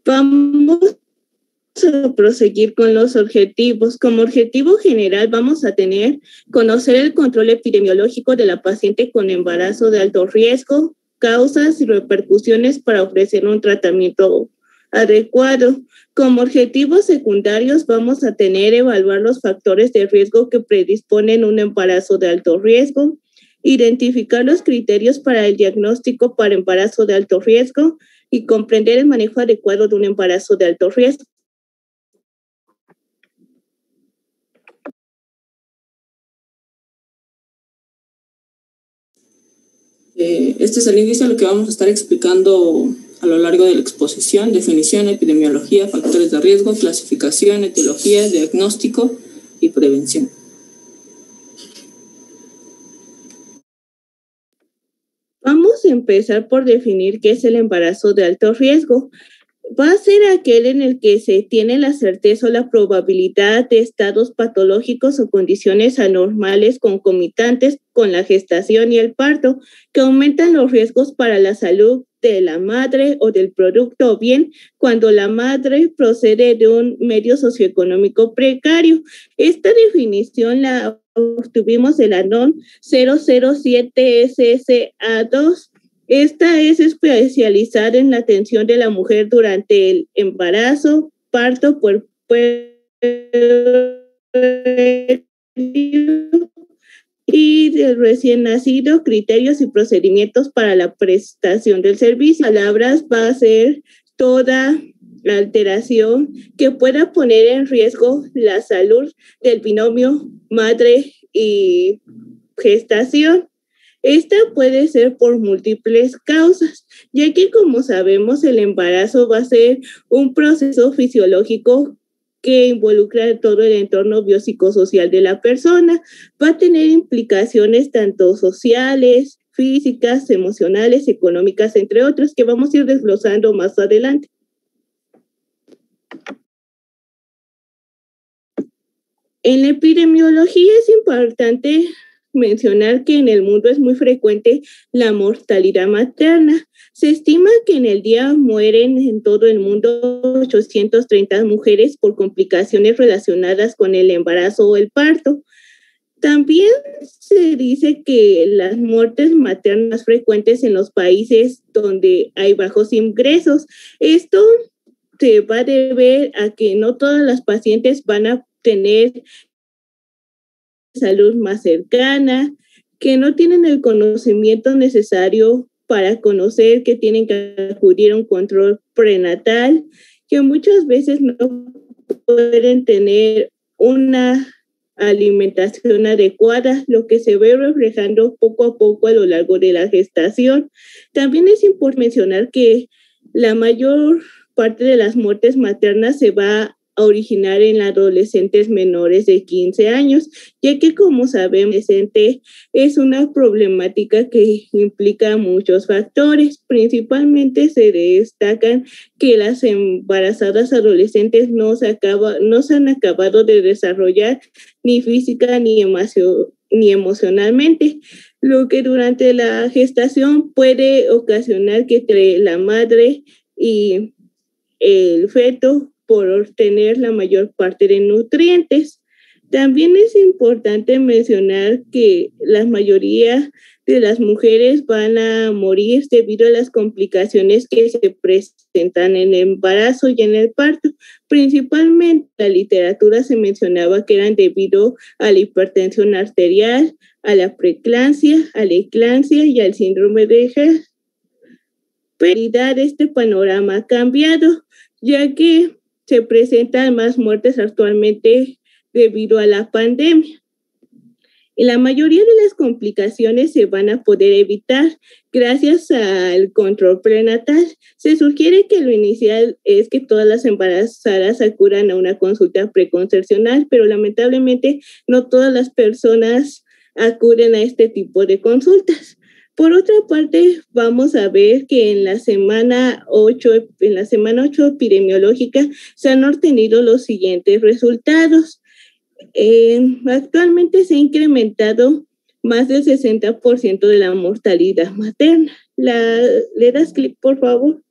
Vamos a proseguir con los objetivos. Como objetivo general vamos a tener conocer el control epidemiológico de la paciente con embarazo de alto riesgo, causas y repercusiones para ofrecer un tratamiento adecuado. Como objetivos secundarios vamos a tener evaluar los factores de riesgo que predisponen un embarazo de alto riesgo, identificar los criterios para el diagnóstico para embarazo de alto riesgo y comprender el manejo adecuado de un embarazo de alto riesgo. Este es el índice, lo que vamos a estar explicando a lo largo de la exposición: definición, epidemiología, factores de riesgo, clasificación, etiología, diagnóstico y prevención. Vamos a empezar por definir qué es el embarazo de alto riesgo. Va a ser aquel en el que se tiene la certeza o la probabilidad de estados patológicos o condiciones anormales concomitantes con la gestación y el parto, que aumentan los riesgos para la salud de la madre o del producto, o bien cuando la madre procede de un medio socioeconómico precario. Esta definición la obtuvimos de la NOM 007 SSA2. Esta es especializada en la atención de la mujer durante el embarazo, parto, y del recién nacido, criterios y procedimientos para la prestación del servicio. Palabras va a ser toda alteración que pueda poner en riesgo la salud del binomio madre y gestación. Esta puede ser por múltiples causas, ya que, como sabemos, el embarazo va a ser un proceso fisiológico que involucra todo el entorno biopsicosocial de la persona. Va a tener implicaciones tanto sociales, físicas, emocionales, económicas, entre otros, que vamos a ir desglosando más adelante. En la epidemiología es importante mencionar que en el mundo es muy frecuente la mortalidad materna. Se estima que en el día mueren en todo el mundo 830 mujeres por complicaciones relacionadas con el embarazo o el parto. También se dice que las muertes maternas frecuentes en los países donde hay bajos ingresos. Esto se va a deber a que no todas las pacientes van a tener salud más cercana, que no tienen el conocimiento necesario para conocer que tienen que acudir a un control prenatal, que muchas veces no pueden tener una alimentación adecuada, lo que se ve reflejando poco a poco a lo largo de la gestación. También es importante mencionar que la mayor parte de las muertes maternas se va a originar en adolescentes menores de 15 años, ya que, como sabemos, adolescente es una problemática que implica muchos factores. Principalmente se destacan que las embarazadas adolescentes no se han acabado de desarrollar ni física ni emocionalmente, lo que durante la gestación puede ocasionar que entre la madre y el feto por obtener la mayor parte de nutrientes. También es importante mencionar que la mayoría de las mujeres van a morir debido a las complicaciones que se presentan en el embarazo y en el parto. Principalmente en la literatura se mencionaba que eran debido a la hipertensión arterial, a la preeclampsia, a la eclampsia y al síndrome de Herd. Pero este panorama ha cambiado, ya que se presentan más muertes actualmente debido a la pandemia. Y la mayoría de las complicaciones se van a poder evitar gracias al control prenatal. Se sugiere que lo inicial es que todas las embarazadas acudan a una consulta preconcepcional, pero lamentablemente no todas las personas acuden a este tipo de consultas. Por otra parte, vamos a ver que en la semana 8 epidemiológica se han obtenido los siguientes resultados. Actualmente se ha incrementado más del 60% de la mortalidad materna. ¿Le das clic, por favor?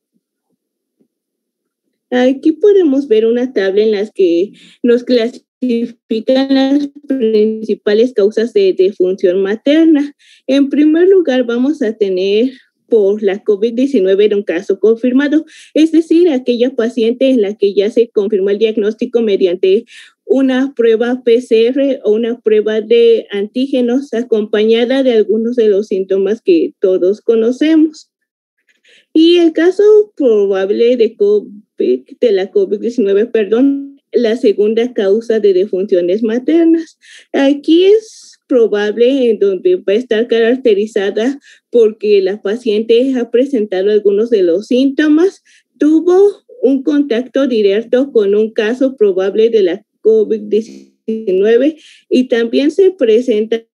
Aquí podemos ver una tabla en la que nos clasifican las principales causas de defunción materna. En primer lugar, vamos a tener por la COVID-19 en un caso confirmado, es decir, aquella paciente en la que ya se confirmó el diagnóstico mediante una prueba PCR o una prueba de antígenos acompañada de algunos de los síntomas que todos conocemos. Y el caso probable de la COVID-19, perdón, la segunda causa de defunciones maternas. Aquí es probable en donde va a estar caracterizada porque la paciente ha presentado algunos de los síntomas, tuvo un contacto directo con un caso probable de la COVID-19 y también se presentan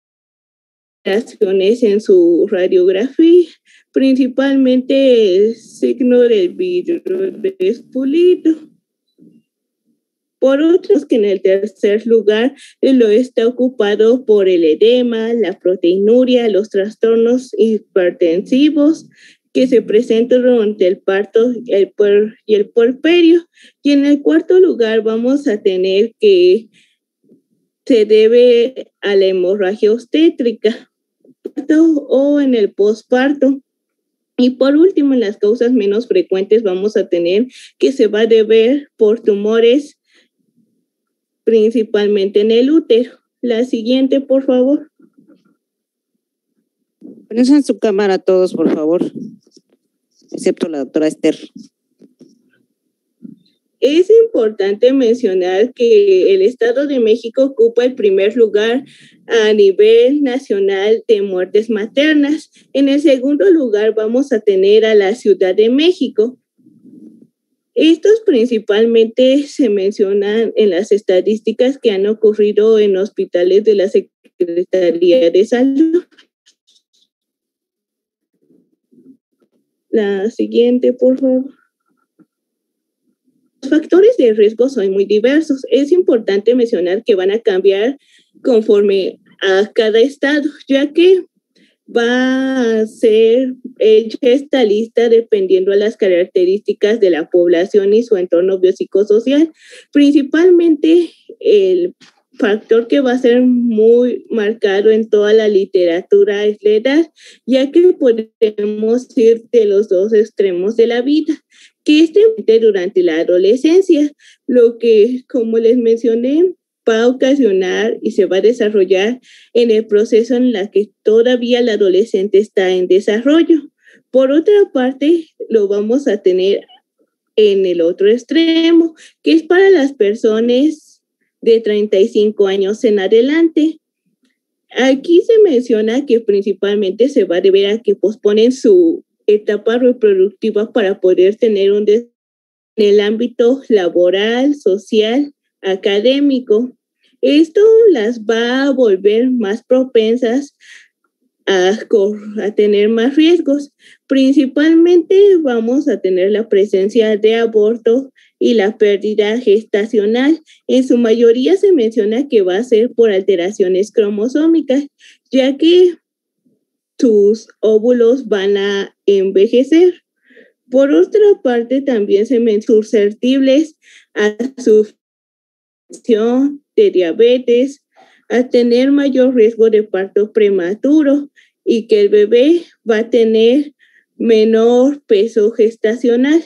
en su radiografía, principalmente el signo del vidrio despulido. Por otros, que en el tercer lugar lo está ocupado por el edema, la proteinuria, los trastornos hipertensivos que se presentan durante el parto y el puerperio. Y en el cuarto lugar vamos a tener que se debe a la hemorragia obstétrica o en el posparto. Y por último, en las causas menos frecuentes vamos a tener que se va a deber por tumores principalmente en el útero. La siguiente, por favor. Pónganse en su cámara todos, por favor, excepto la doctora Esther. Es importante mencionar que el Estado de México ocupa el primer lugar a nivel nacional de muertes maternas. En el segundo lugar vamos a tener a la Ciudad de México. Estos principalmente se mencionan en las estadísticas que han ocurrido en hospitales de la Secretaría de Salud. La siguiente, por favor. Los factores de riesgo son muy diversos. Es importante mencionar que van a cambiar conforme a cada estado, ya que va a ser hecha esta lista dependiendo de las características de la población y su entorno biopsicosocial. Principalmente el factor que va a ser muy marcado en toda la literatura es la edad, ya que podemos ir de los dos extremos de la vida, que durante la adolescencia, lo que, como les mencioné, va a ocasionar y se va a desarrollar en el proceso en la que todavía el adolescente está en desarrollo. Por otra parte, lo vamos a tener en el otro extremo, que es para las personas de 35 años en adelante. Aquí se menciona que principalmente se va a deber a que posponen su etapa reproductiva para poder tener en el ámbito laboral, social, académico. Esto las va a volver más propensas a tener más riesgos. Principalmente vamos a tener la presencia de aborto y la pérdida gestacional. En su mayoría se menciona que va a ser por alteraciones cromosómicas, ya que sus óvulos van a envejecer. Por otra parte, también se ven susceptibles a sufrir de diabetes, a tener mayor riesgo de parto prematuro y que el bebé va a tener menor peso gestacional.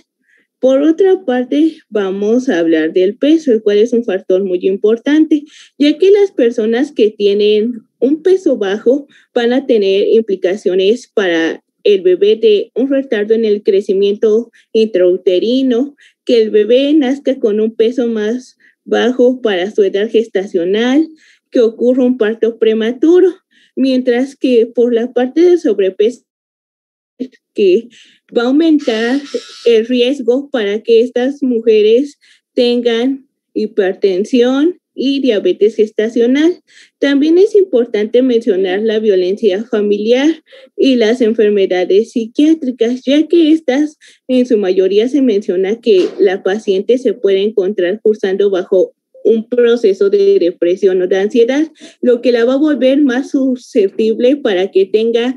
Por otra parte, vamos a hablar del peso, el cual es un factor muy importante, ya que las personas que tienen un peso bajo van a tener implicaciones para el bebé de un retardo en el crecimiento intrauterino, que el bebé nazca con un peso más bajo para su edad gestacional, que ocurra un parto prematuro, mientras que por la parte del sobrepeso, que va a aumentar el riesgo para que estas mujeres tengan hipertensión y diabetes gestacional. También es importante mencionar la violencia familiar y las enfermedades psiquiátricas, ya que estas en su mayoría se menciona que la paciente se puede encontrar cursando bajo un proceso de depresión o de ansiedad, lo que la va a volver más susceptible para que tenga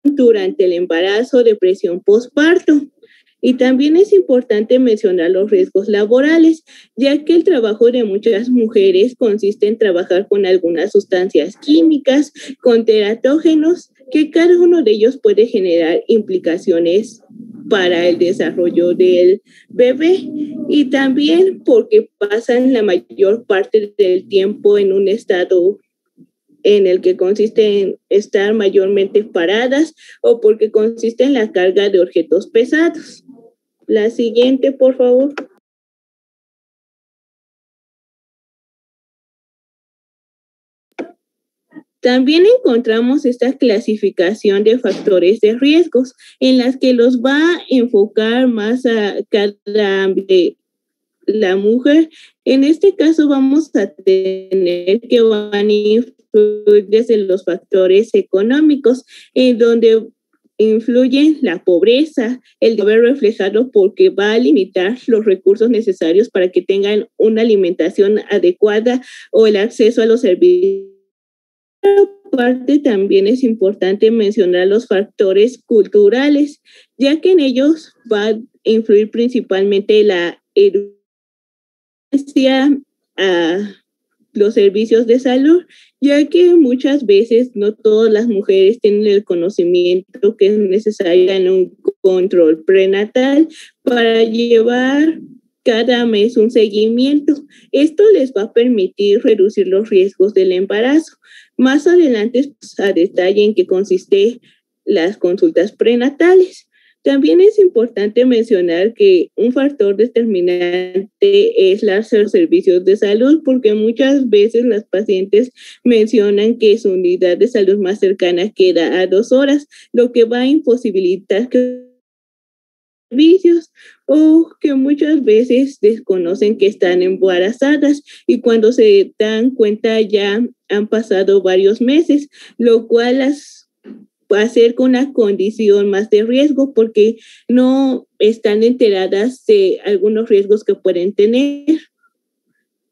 durante el embarazo, depresión postparto. Y también es importante mencionar los riesgos laborales, ya que el trabajo de muchas mujeres consiste en trabajar con algunas sustancias químicas, con teratógenos, que cada uno de ellos puede generar implicaciones para el desarrollo del bebé, y también porque pasan la mayor parte del tiempo en un estado en el que consiste en estar mayormente paradas o porque consiste en la carga de objetos pesados. La siguiente, por favor. También encontramos esta clasificación de factores de riesgos en las que los va a enfocar más a cada ámbito de la mujer. En este caso vamos a tener que van a influir desde los factores económicos, en donde influyen la pobreza, el deber reflejado porque va a limitar los recursos necesarios para que tengan una alimentación adecuada o el acceso a los servicios. Parte también es importante mencionar los factores culturales, ya que en ellos va a influir principalmente la educación a los servicios de salud, ya que muchas veces no todas las mujeres tienen el conocimiento que es necesario en un control prenatal para llevar cada mes un seguimiento. Esto les va a permitir reducir los riesgos del embarazo. Más adelante a detalle en qué consiste las consultas prenatales. También es importante mencionar que un factor determinante es los servicios de salud, porque muchas veces las pacientes mencionan que su unidad de salud más cercana queda a 2 horas, lo que va a imposibilitar que servicios, o que muchas veces desconocen que están embarazadas y cuando se dan cuenta ya han pasado varios meses, lo cual las va a ser con una condición más de riesgo porque no están enteradas de algunos riesgos que pueden tener.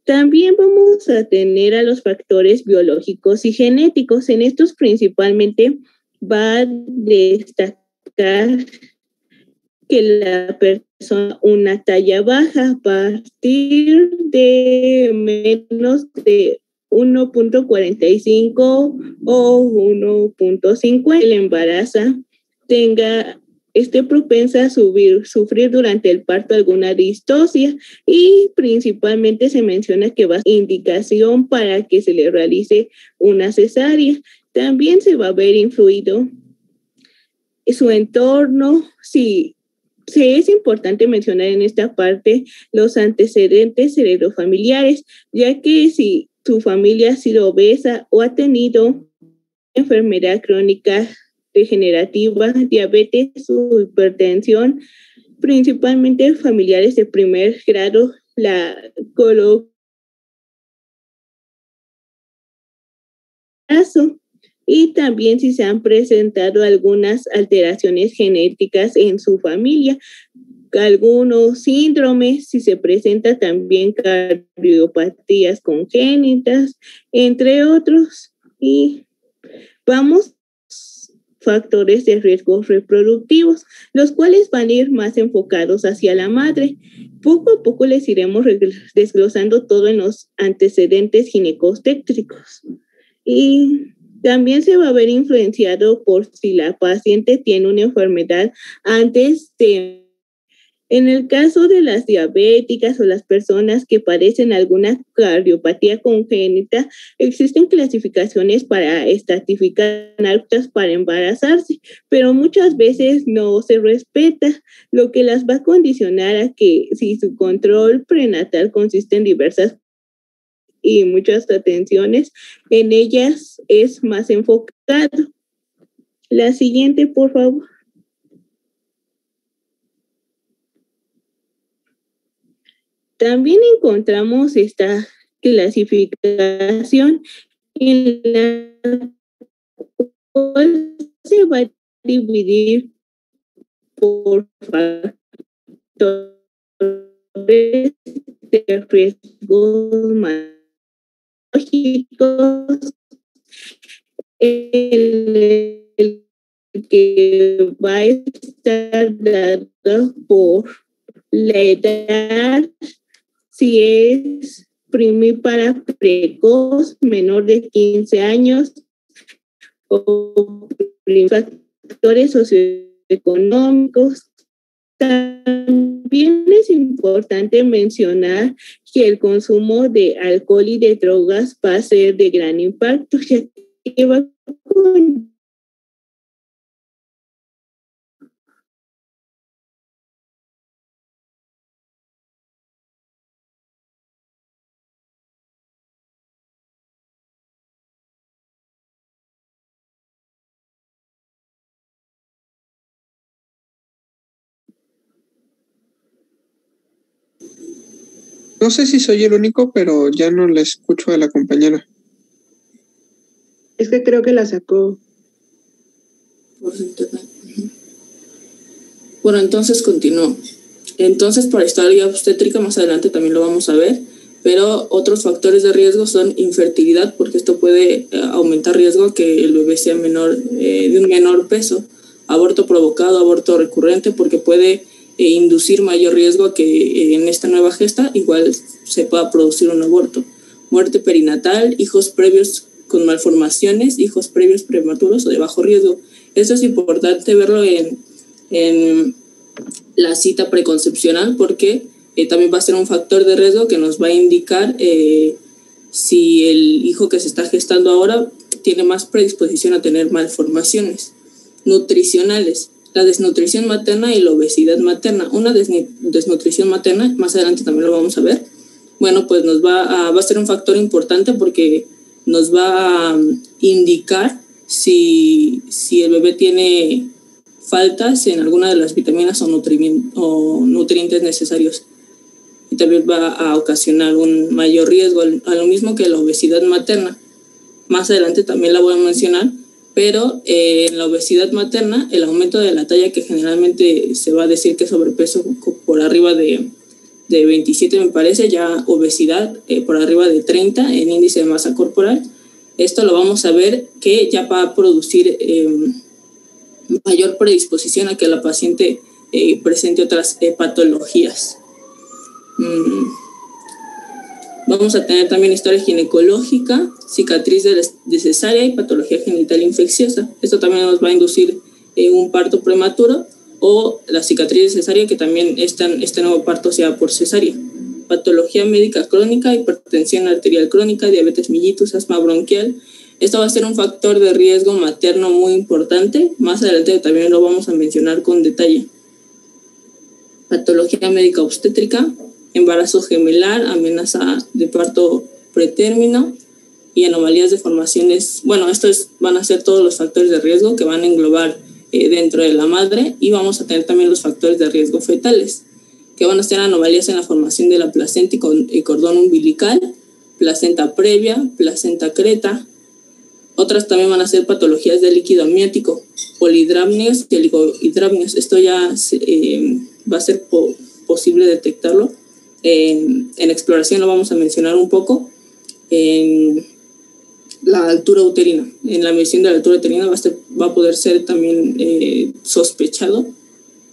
También vamos a tener a los factores biológicos y genéticos. En estos principalmente va a destacar que la persona una talla baja a partir de menos de 1.45 o 1.50 el embarazo esté propensa a sufrir durante el parto alguna distocia, y principalmente se menciona que va a ser indicación para que se le realice una cesárea. También se va a ver influido su entorno. Sí, es importante mencionar en esta parte los antecedentes heredofamiliares, ya que si tu familia ha sido obesa o ha tenido enfermedad crónica degenerativa, diabetes o hipertensión, principalmente familiares de primer grado, la colocación. Y también si se han presentado algunas alteraciones genéticas en su familia, algunos síndromes, si se presenta también cardiopatías congénitas, entre otros. Y vamos factores de riesgos reproductivos, los cuales van a ir más enfocados hacia la madre. Poco a poco les iremos desglosando todo en los antecedentes ginecobstétricos. Y también se va a ver influenciado por si la paciente tiene una enfermedad antes de. En el caso de las diabéticas o las personas que padecen alguna cardiopatía congénita, existen clasificaciones para estratificar aptas para embarazarse, pero muchas veces no se respeta, lo que las va a condicionar a que si su control prenatal consiste en diversas y muchas atenciones, en ellas es más enfocado. La siguiente, por favor. También encontramos esta clasificación en la cual se va a dividir por factores de riesgos lógicos, en el que va a estar dada por la edad, si es primípara precoz, menor de 15 años, o factores socioeconómicos. También es importante mencionar que el consumo de alcohol y de drogas va a ser de gran impacto, ya que va con No sé si soy el único, pero ya no la escucho a la compañera. Es que creo que la sacó. Por internet. Bueno, entonces continúo. Entonces, para historia obstétrica, más adelante también lo vamos a ver, pero otros factores de riesgo son infertilidad, porque esto puede aumentar riesgo a que el bebé sea menor, de un menor peso, aborto provocado, aborto recurrente, porque puede inducir mayor riesgo a que en esta nueva gesta igual se pueda producir un aborto. Muerte perinatal, hijos previos con malformaciones, hijos previos prematuros o de bajo riesgo. Esto es importante verlo en la cita preconcepcional, porque también va a ser un factor de riesgo que nos va a indicar si el hijo que se está gestando ahora tiene más predisposición a tener malformaciones. Nutricionales, la desnutrición materna y la obesidad materna. Una desnutrición materna, más adelante también lo vamos a ver, bueno, pues nos va a ser un factor importante porque nos va a indicar si el bebé tiene faltas en alguna de las vitaminas o nutrientes necesarios, y también va a ocasionar un mayor riesgo, a lo mismo que la obesidad materna. Más adelante también la voy a mencionar, pero en la obesidad materna, el aumento de la talla, que generalmente se va a decir que es sobrepeso por arriba de 27, me parece, ya obesidad por arriba de 30 en índice de masa corporal. Esto lo vamos a ver que ya va a producir mayor predisposición a que la paciente presente otras patologías. Vamos a tener también historia ginecológica, cicatriz de cesárea y patología genital infecciosa. Esto también nos va a inducir un parto prematuro, o la cicatriz de cesárea, que también este nuevo parto sea por cesárea. Patología médica crónica, hipertensión arterial crónica, diabetes mellitus, asma bronquial. Esto va a ser un factor de riesgo materno muy importante. Más adelante también lo vamos a mencionar con detalle. Patología médica obstétrica, embarazo gemelar, amenaza de parto pretérmino y anomalías de formaciones. Bueno, estos van a ser todos los factores de riesgo que van a englobar dentro de la madre, y vamos a tener también los factores de riesgo fetales, que van a ser anomalías en la formación de la placenta y cordón umbilical, placenta previa, placenta creta. Otras también van a ser patologías del líquido amniótico, polidramnios y oligohidramnios. Esto ya va a ser posible detectarlo. En exploración lo vamos a mencionar un poco. En la altura uterina, en la medición de la altura uterina va a poder ser también sospechado.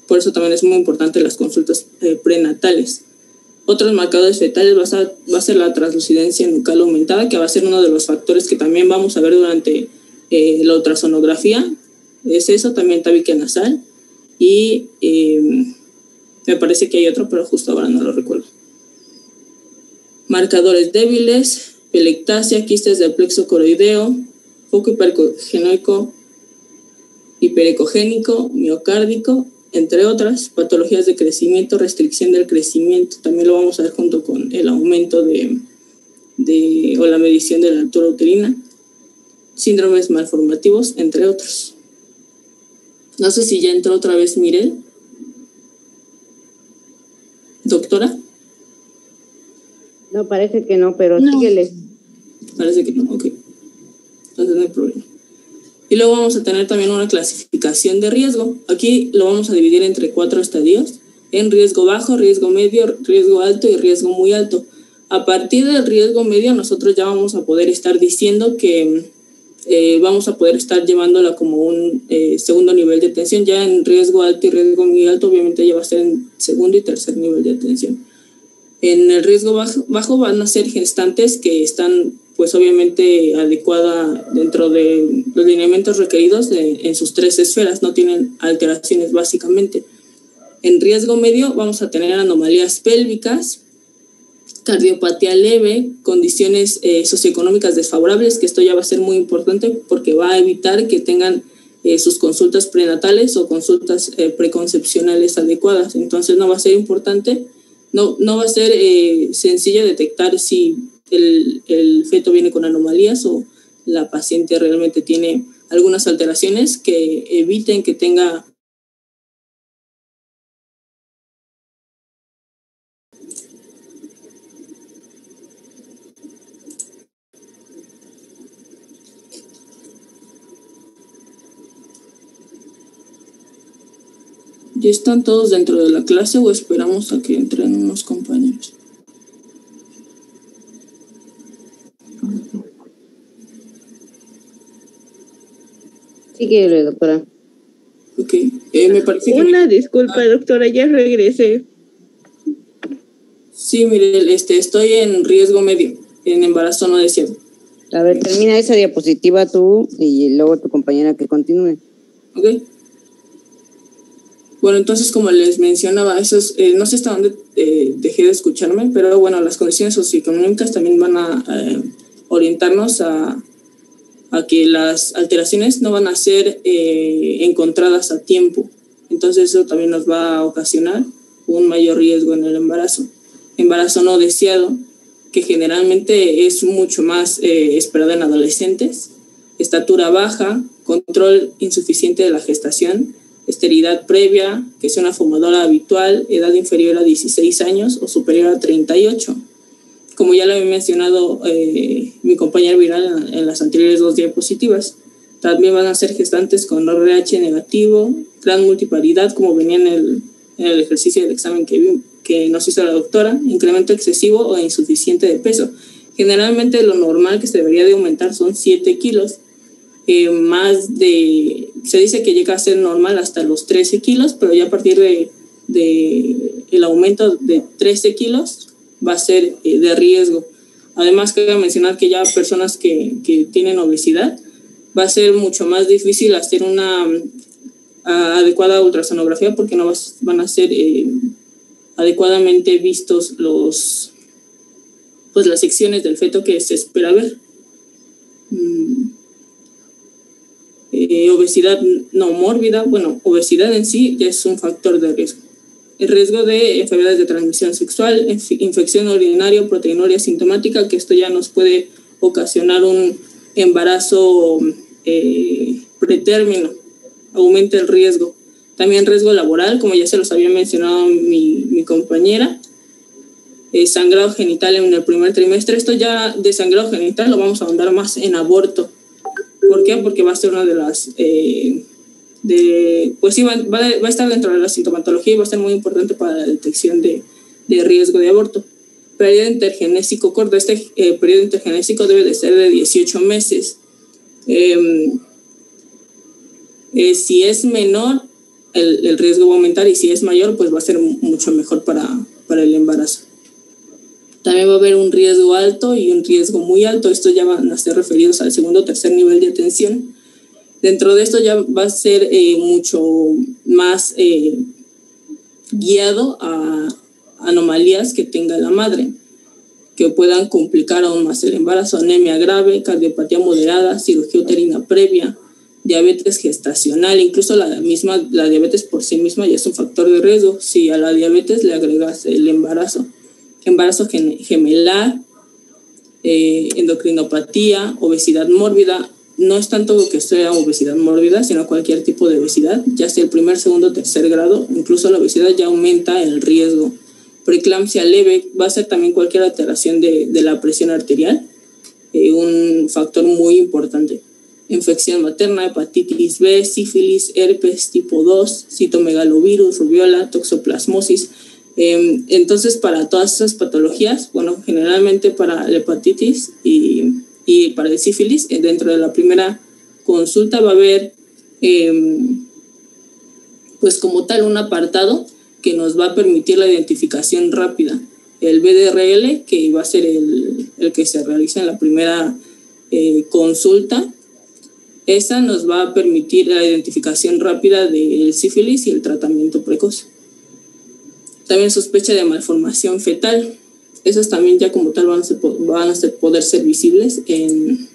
Por eso también es muy importante las consultas prenatales. Otros marcadores fetales va a ser la translucidencia nucal aumentada, que va a ser uno de los factores que también vamos a ver durante la ultrasonografía. Es eso, también tabique nasal, y me parece que hay otro, pero justo ahora no lo recuerdo. Marcadores débiles, pelectasia, quistes del plexo coroideo, foco hiperecogénico, miocárdico, entre otras. Patologías de crecimiento, restricción del crecimiento, también lo vamos a ver junto con el aumento o la medición de la altura uterina. Síndromes malformativos, entre otros. No sé si ya entró otra vez Mirel. Doctora. No, parece que no, pero no. Síguele. Parece que no, ok. Entonces no hay problema. Y luego vamos a tener también una clasificación de riesgo. Aquí lo vamos a dividir entre 4 estadios: en riesgo bajo, riesgo medio, riesgo alto y riesgo muy alto. A partir del riesgo medio, nosotros ya vamos a poder estar diciendo que vamos a poder estar llevándola como un segundo nivel de atención. Ya en riesgo alto y riesgo muy alto, obviamente ya va a ser en segundo y tercer nivel de atención. En el riesgo bajo van a ser gestantes que están, pues obviamente, adecuada dentro de los lineamientos requeridos en sus 3 esferas, no tienen alteraciones básicamente. En riesgo medio vamos a tener anomalías pélvicas, cardiopatía leve, condiciones socioeconómicas desfavorables, que esto ya va a ser muy importante porque va a evitar que tengan sus consultas prenatales o consultas preconcepcionales adecuadas. Entonces no va a ser importante, no va a ser sencillo detectar si el feto viene con anomalías o la paciente realmente tiene algunas alteraciones que eviten que tenga ¿Ya están todos dentro de la clase o esperamos a que entren unos compañeros? Sigue, doctora. Ok, me parece que... Una disculpa, doctora, ya regresé. Sí, mire, estoy en riesgo medio, en embarazo no deseado. A ver, termina esa diapositiva tú y luego tu compañera que continúe. Ok. Bueno, entonces, como les mencionaba, esos, no sé hasta dónde dejé de escucharme, pero bueno, las condiciones socioeconómicas también van a orientarnos a que las alteraciones no van a ser encontradas a tiempo. Entonces, eso también nos va a ocasionar un mayor riesgo en el embarazo. Embarazo no deseado, que generalmente es mucho más esperado en adolescentes, estatura baja, control insuficiente de la gestación, esterilidad previa, que sea una fumadora habitual, edad inferior a 16 años o superior a 38. Como ya lo había mencionado mi compañera Viral en las anteriores 2 diapositivas, también van a ser gestantes con RH negativo, gran multiparidad, como venía en el ejercicio del examen que nos hizo la doctora, incremento excesivo o insuficiente de peso. Generalmente lo normal que se debería de aumentar son 7 kilos. Se dice que llega a ser normal hasta los 13 kilos, pero ya a partir de el aumento de 13 kilos va a ser de riesgo. Además, cabe mencionar que ya personas que tienen obesidad, va a ser mucho más difícil hacer una adecuada ultrasonografía porque no van a ser adecuadamente vistos las secciones del feto que se espera ver. Obesidad no mórbida, bueno, obesidad en sí ya es un factor de riesgo. El riesgo de enfermedades de transmisión sexual, infección urinaria, proteinuria sintomática, que esto ya nos puede ocasionar un embarazo pretérmino, aumenta el riesgo. También riesgo laboral, como ya se los había mencionado mi compañera, sangrado genital en el primer trimestre. Esto ya de sangrado genital lo vamos a ahondar más en aborto. ¿Por qué? Porque va a ser una de las... pues sí, va a estar dentro de la sintomatología y va a ser muy importante para la detección de riesgo de aborto. Periodo intergenésico corto. Este periodo intergenésico debe de ser de 18 meses. Si es menor, el riesgo va a aumentar, y si es mayor, pues va a ser mucho mejor para el embarazo. También va a haber un riesgo alto y un riesgo muy alto. Estos ya van a ser referidos al segundo o tercer nivel de atención. Dentro de esto ya va a ser mucho más guiado a anomalías que tenga la madre, que puedan complicar aún más el embarazo: anemia grave, cardiopatía moderada, cirugía uterina previa, diabetes gestacional. Incluso la diabetes por sí misma ya es un factor de riesgo. Si a la diabetes le agregas el embarazo gemelar, endocrinopatía, obesidad mórbida. No es tanto que sea obesidad mórbida, sino cualquier tipo de obesidad, ya sea el primer, segundo, tercer grado. Incluso la obesidad ya aumenta el riesgo. Preeclampsia leve, va a ser también cualquier alteración de la presión arterial, un factor muy importante. Infección materna, hepatitis B, sífilis, herpes tipo 2, citomegalovirus, rubiola, toxoplasmosis. Entonces, para todas esas patologías, bueno, generalmente para la hepatitis y y para el sífilis, dentro de la primera consulta va a haber pues como tal un apartado que nos va a permitir la identificación rápida. El BDRL, que va a ser el que se realiza en la primera consulta, esa nos va a permitir la identificación rápida del sífilis y el tratamiento precoz. También sospecha de malformación fetal. Esas también ya como tal van a poder ser visibles en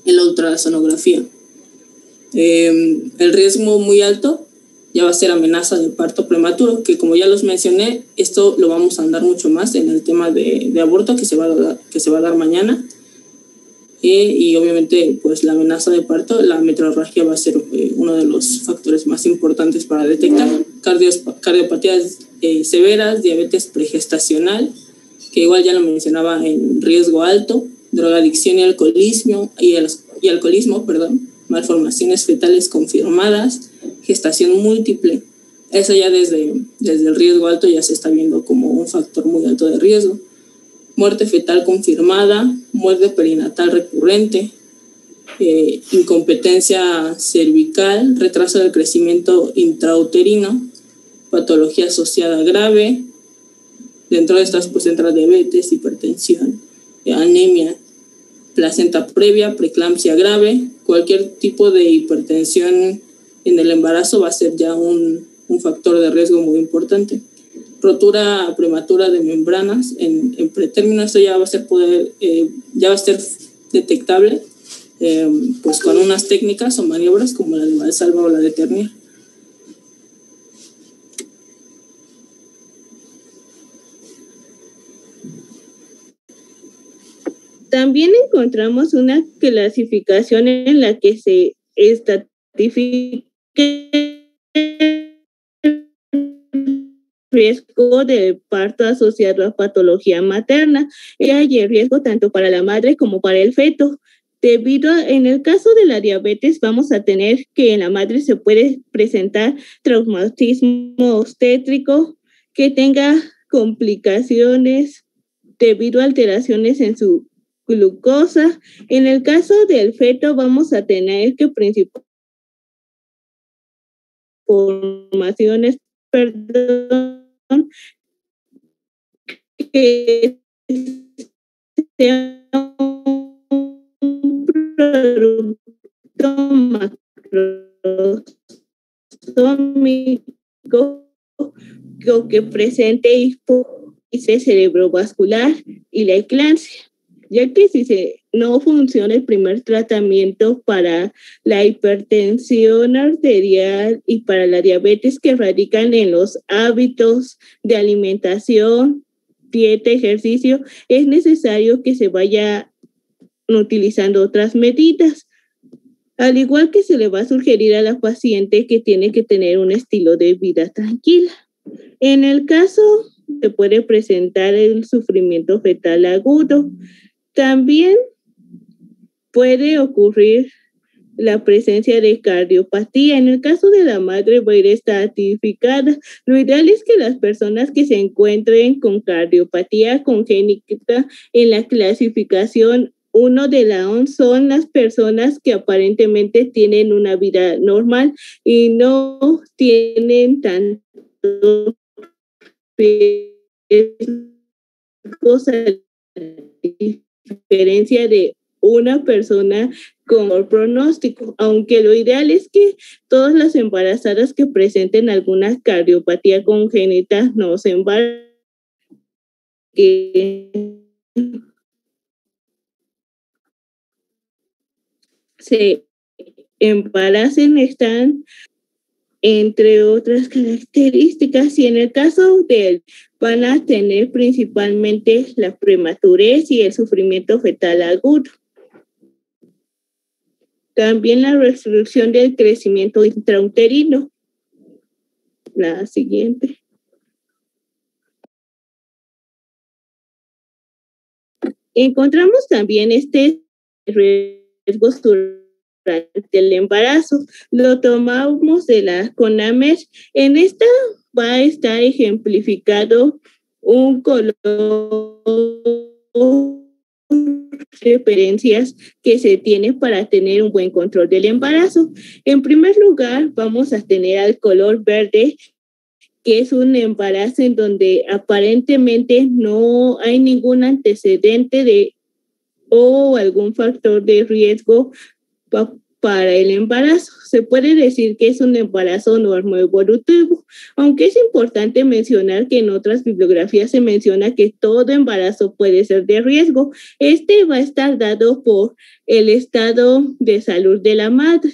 la ultrasonografía. El riesgo muy alto ya va a ser amenaza de parto prematuro, que como ya los mencioné, esto lo vamos a andar mucho más en el tema de aborto que se va a dar mañana. Y obviamente pues la amenaza de parto, la metrorragia va a ser uno de los factores más importantes para detectar. Cardiopatías severas, diabetes pregestacional, que igual ya lo mencionaba en riesgo alto, drogadicción y alcoholismo, malformaciones fetales confirmadas, gestación múltiple. Eso ya desde el riesgo alto ya se está viendo como un factor muy alto de riesgo. Muerte fetal confirmada, muerte perinatal recurrente, incompetencia cervical, retraso del crecimiento intrauterino, patología asociada grave. Dentro de estas pues entra diabetes, hipertensión, anemia, placenta previa, preeclampsia grave. Cualquier tipo de hipertensión en el embarazo va a ser ya un factor de riesgo muy importante. Rotura prematura de membranas en pretérmino, esto ya va a ser detectable pues con unas técnicas o maniobras como la de Valsalva o la de Ternier. También encontramos una clasificación en la que se estratifica riesgo de parto asociado a patología materna. Hay riesgo tanto para la madre como para el feto. En el caso de la diabetes, vamos a tener que en la madre se puede presentar traumatismo obstétrico, que tenga complicaciones debido a alteraciones en su glucosa. En el caso del feto, vamos a tener que formaciones, que sea un producto macrosómico que presente hipófisis cerebrovascular y la eclampsia, ya que si no funciona el primer tratamiento para la hipertensión arterial y para la diabetes, que radican en los hábitos de alimentación, dieta, ejercicio, es necesario que se vaya utilizando otras medidas. Al igual que se le va a sugerir a la paciente que tiene que tener un estilo de vida tranquila. En el caso, se puede presentar el sufrimiento fetal agudo. También puede ocurrir la presencia de cardiopatía. En el caso de la madre va a ir estratificada. Lo ideal es que las personas que se encuentren con cardiopatía congénita en la clasificación 1 de la OMS son las personas que aparentemente tienen una vida normal y no tienen tanto riesgos, a diferencia de una persona con pronóstico, aunque lo ideal es que todas las embarazadas que presenten alguna cardiopatía congénita no se embaraquen, se embaracen, están entre otras características, y en el caso de van a tener principalmente la prematurez y el sufrimiento fetal agudo. También la restricción del crecimiento intrauterino. La siguiente. Encontramos también riesgos durante el embarazo. Lo tomamos de la CONAMER. En esta va a estar ejemplificado un color referencias que se tiene para tener un buen control del embarazo. En primer lugar, vamos a tener al color verde, que es un embarazo en donde aparentemente no hay ningún antecedente o algún factor de riesgo para el embarazo. Se puede decir que es un embarazo normoevolutivo, aunque es importante mencionar que en otras bibliografías se menciona que todo embarazo puede ser de riesgo. Este va a estar dado por el estado de salud de la madre.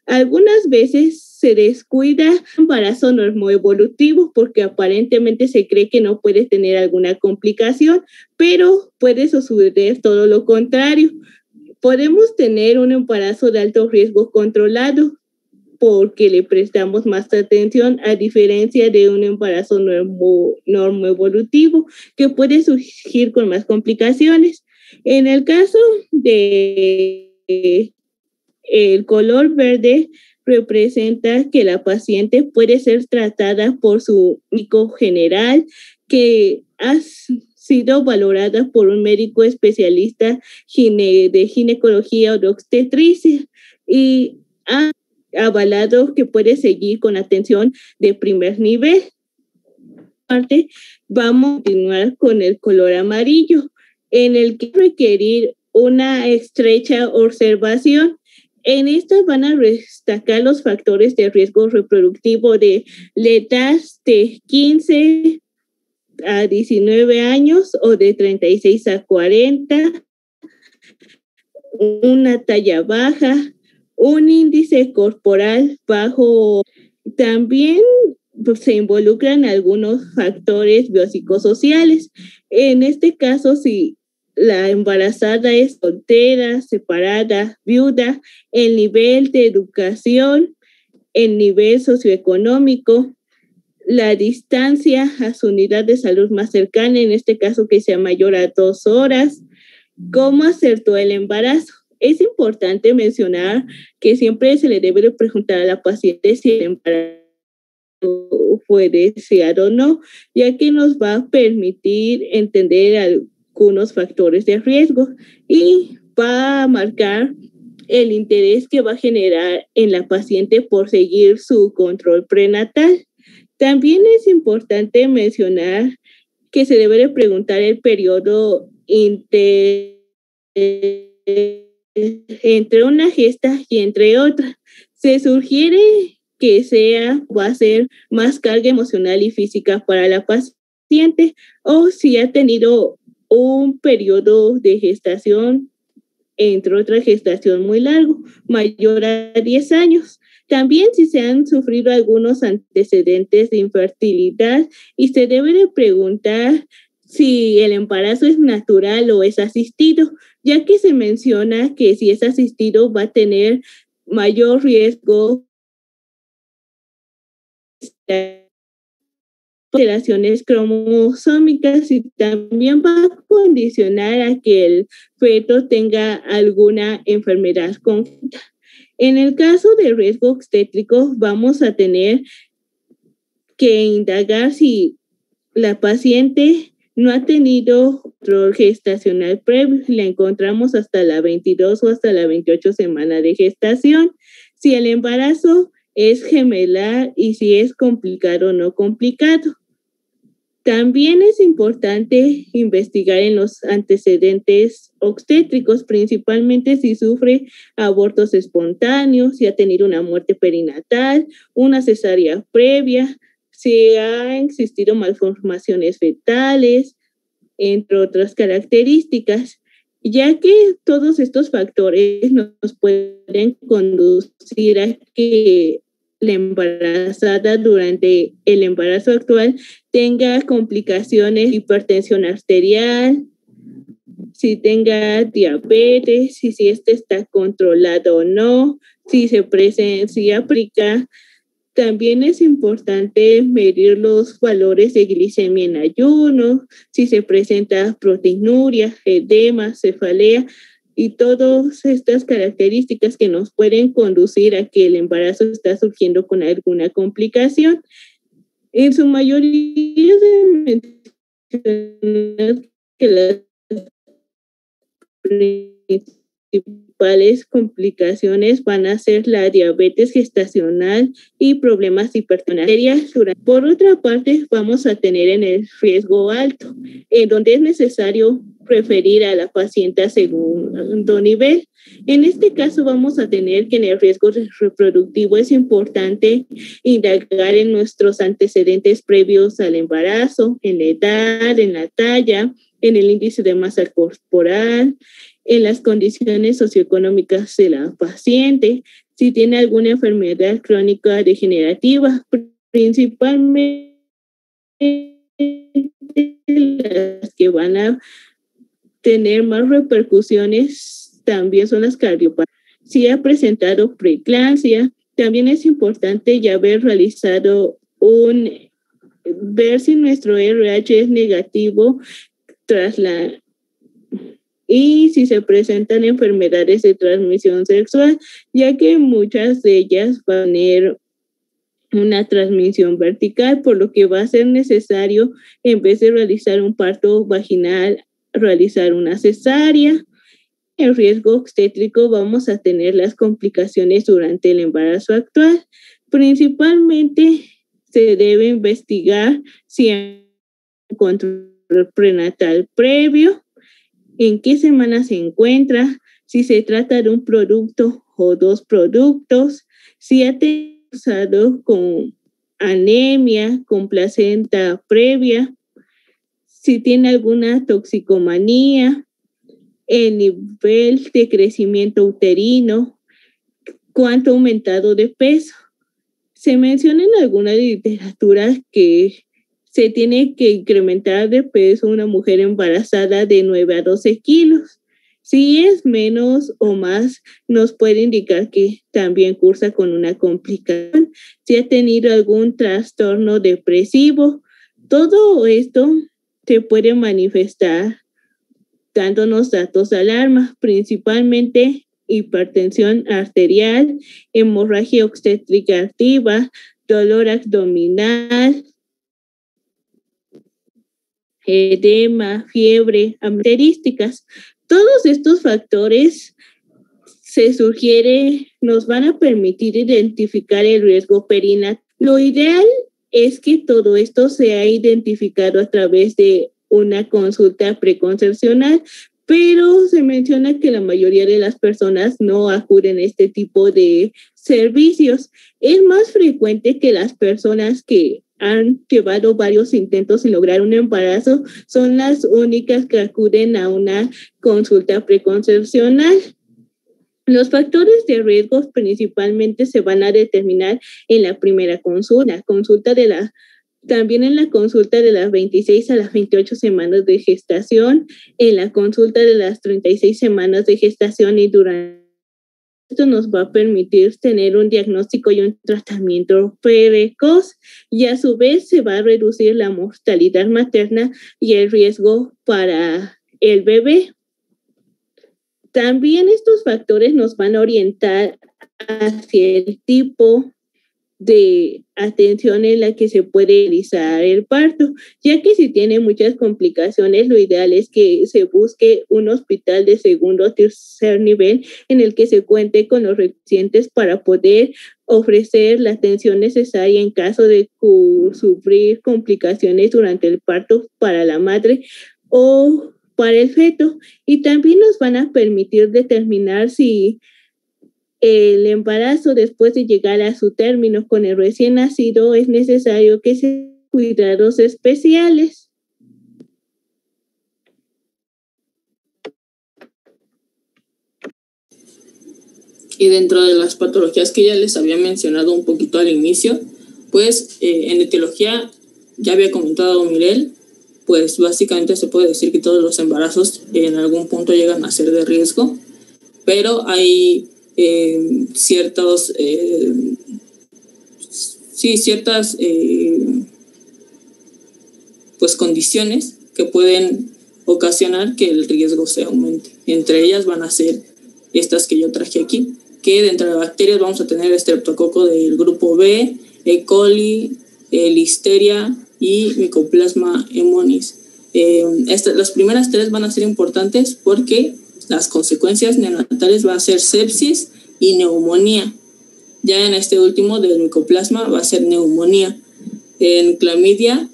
Algunas veces se descuida el embarazo normoevolutivo porque aparentemente se cree que no puede tener alguna complicación, pero puede suceder todo lo contrario. Podemos tener un embarazo de alto riesgo controlado porque le prestamos más atención, a diferencia de un embarazo normoevolutivo que puede surgir con más complicaciones. En el caso de el color verde, representa que la paciente puede ser tratada por su médico general, que ha sido valorada por un médico especialista de ginecología o de obstetricia y ha avalado que puede seguir con atención de primer nivel. Vamos a continuar con el color amarillo, en el que requerir una estrecha observación. En estas van a destacar los factores de riesgo reproductivo de letras de 15 a 19 años o de 36 a 40, una talla baja, un índice corporal bajo. También se involucran algunos factores biopsicosociales. En este caso, si la embarazada es soltera, separada, viuda, el nivel de educación, el nivel socioeconómico, la distancia a su unidad de salud más cercana, en este caso que sea mayor a 2 horas, cómo acertó el embarazo. Es importante mencionar que siempre se le debe preguntar a la paciente si el embarazo fue deseado o no, ya que nos va a permitir entender algunos factores de riesgo y va a marcar el interés que va a generar en la paciente por seguir su control prenatal. También es importante mencionar que se debe de preguntar el periodo entre una gesta y entre otra. Se sugiere que va a ser más carga emocional y física para la paciente, o si ha tenido un periodo de gestación, entre otra gestación muy largo, mayor a 10 años. También si se han sufrido algunos antecedentes de infertilidad, y se debe de preguntar si el embarazo es natural o es asistido, ya que se menciona que si es asistido va a tener mayor riesgo de alteraciones cromosómicas, y también va a condicionar a que el feto tenga alguna enfermedad congénita. En el caso de riesgo obstétrico, vamos a tener que indagar si la paciente no ha tenido control gestacional previo. La encontramos hasta la 22 o hasta la 28 semana de gestación. Si el embarazo es gemelar y si es complicado o no complicado. También es importante investigar en los antecedentes obstétricos, principalmente si sufre abortos espontáneos, si ha tenido una muerte perinatal, una cesárea previa, si ha existido malformaciones fetales, entre otras características, ya que todos estos factores nos pueden conducir a que la embarazada durante el embarazo actual tenga complicaciones de hipertensión arterial, si tenga diabetes, si este está controlado o no, si aplica. También es importante medir los valores de glicemia en ayuno, si se presenta proteinuria, edema, cefalea y todas estas características que nos pueden conducir a que el embarazo está surgiendo con alguna complicación. En su mayoría se menciona que las principales complicaciones van a ser la diabetes gestacional y problemas hipertensos. Por otra parte, vamos a tener en el riesgo alto, en donde es necesario referir a la paciente a segundo nivel. En este caso vamos a tener que en el riesgo reproductivo es importante indagar en nuestros antecedentes previos al embarazo, en la edad, en la talla, en el índice de masa corporal, en las condiciones socioeconómicas de la paciente, si tiene alguna enfermedad crónica degenerativa, principalmente las que van a tener más repercusiones también son las cardiopatías. Si ha presentado preeclampsia, también es importante ya haber realizado ver si nuestro RH es negativo y si se presentan enfermedades de transmisión sexual, ya que muchas de ellas van a tener una transmisión vertical, por lo que va a ser necesario, en vez de realizar un parto vaginal, realizar una cesárea. En riesgo obstétrico vamos a tener las complicaciones durante el embarazo actual. Principalmente se debe investigar si hay control prenatal previo, en qué semana se encuentra, si se trata de un producto o dos productos, si ha tenido con anemia, con placenta previa, si tiene alguna toxicomanía, el nivel de crecimiento uterino, cuánto ha aumentado de peso. Se menciona en alguna literatura que se tiene que incrementar de peso una mujer embarazada de 9 a 12 kilos. Si es menos o más, nos puede indicar que también cursa con una complicación. Si ha tenido algún trastorno depresivo, todo esto se puede manifestar dándonos datos de alarma, principalmente hipertensión arterial, hemorragia obstétrica activa, dolor abdominal, edema, fiebre, características. Todos estos factores nos van a permitir identificar el riesgo perinatal. Lo ideal es que todo esto sea identificado a través de una consulta preconcepcional, pero se menciona que la mayoría de las personas no acuden a este tipo de servicios. Es más frecuente que las personas que han llevado varios intentos sin lograr un embarazo son las únicas que acuden a una consulta preconcepcional. Los factores de riesgo principalmente se van a determinar en la primera consulta, también en la consulta de las 26 a las 28 semanas de gestación, en la consulta de las 36 semanas de gestación, y durante esto nos va a permitir tener un diagnóstico y un tratamiento precoz, y a su vez se va a reducir la mortalidad materna y el riesgo para el bebé. También estos factores nos van a orientar hacia el tipo de atención en la que se puede realizar el parto, ya que si tiene muchas complicaciones, lo ideal es que se busque un hospital de segundo o tercer nivel en el que se cuente con los requisitos para poder ofrecer la atención necesaria en caso de sufrir complicaciones durante el parto para la madre o para el feto. Y también nos van a permitir determinar si el embarazo, después de llegar a su término con el recién nacido, es necesario que se den cuidados especiales. Y dentro de las patologías que ya les había mencionado un poquito al inicio, pues en etiología, ya había comentado Mirel, pues básicamente se puede decir que todos los embarazos en algún punto llegan a ser de riesgo, pero hay ciertas pues condiciones que pueden ocasionar que el riesgo se aumente. Entre ellas van a ser estas que yo traje aquí, que dentro de bacterias vamos a tener estreptococo del grupo B, E. coli, listeria y Mycoplasma pneumoniae. Las primeras tres van a ser importantes porque las consecuencias neonatales va a ser sepsis y neumonía. Ya en este último del micoplasma va a ser neumonía. En clamidia,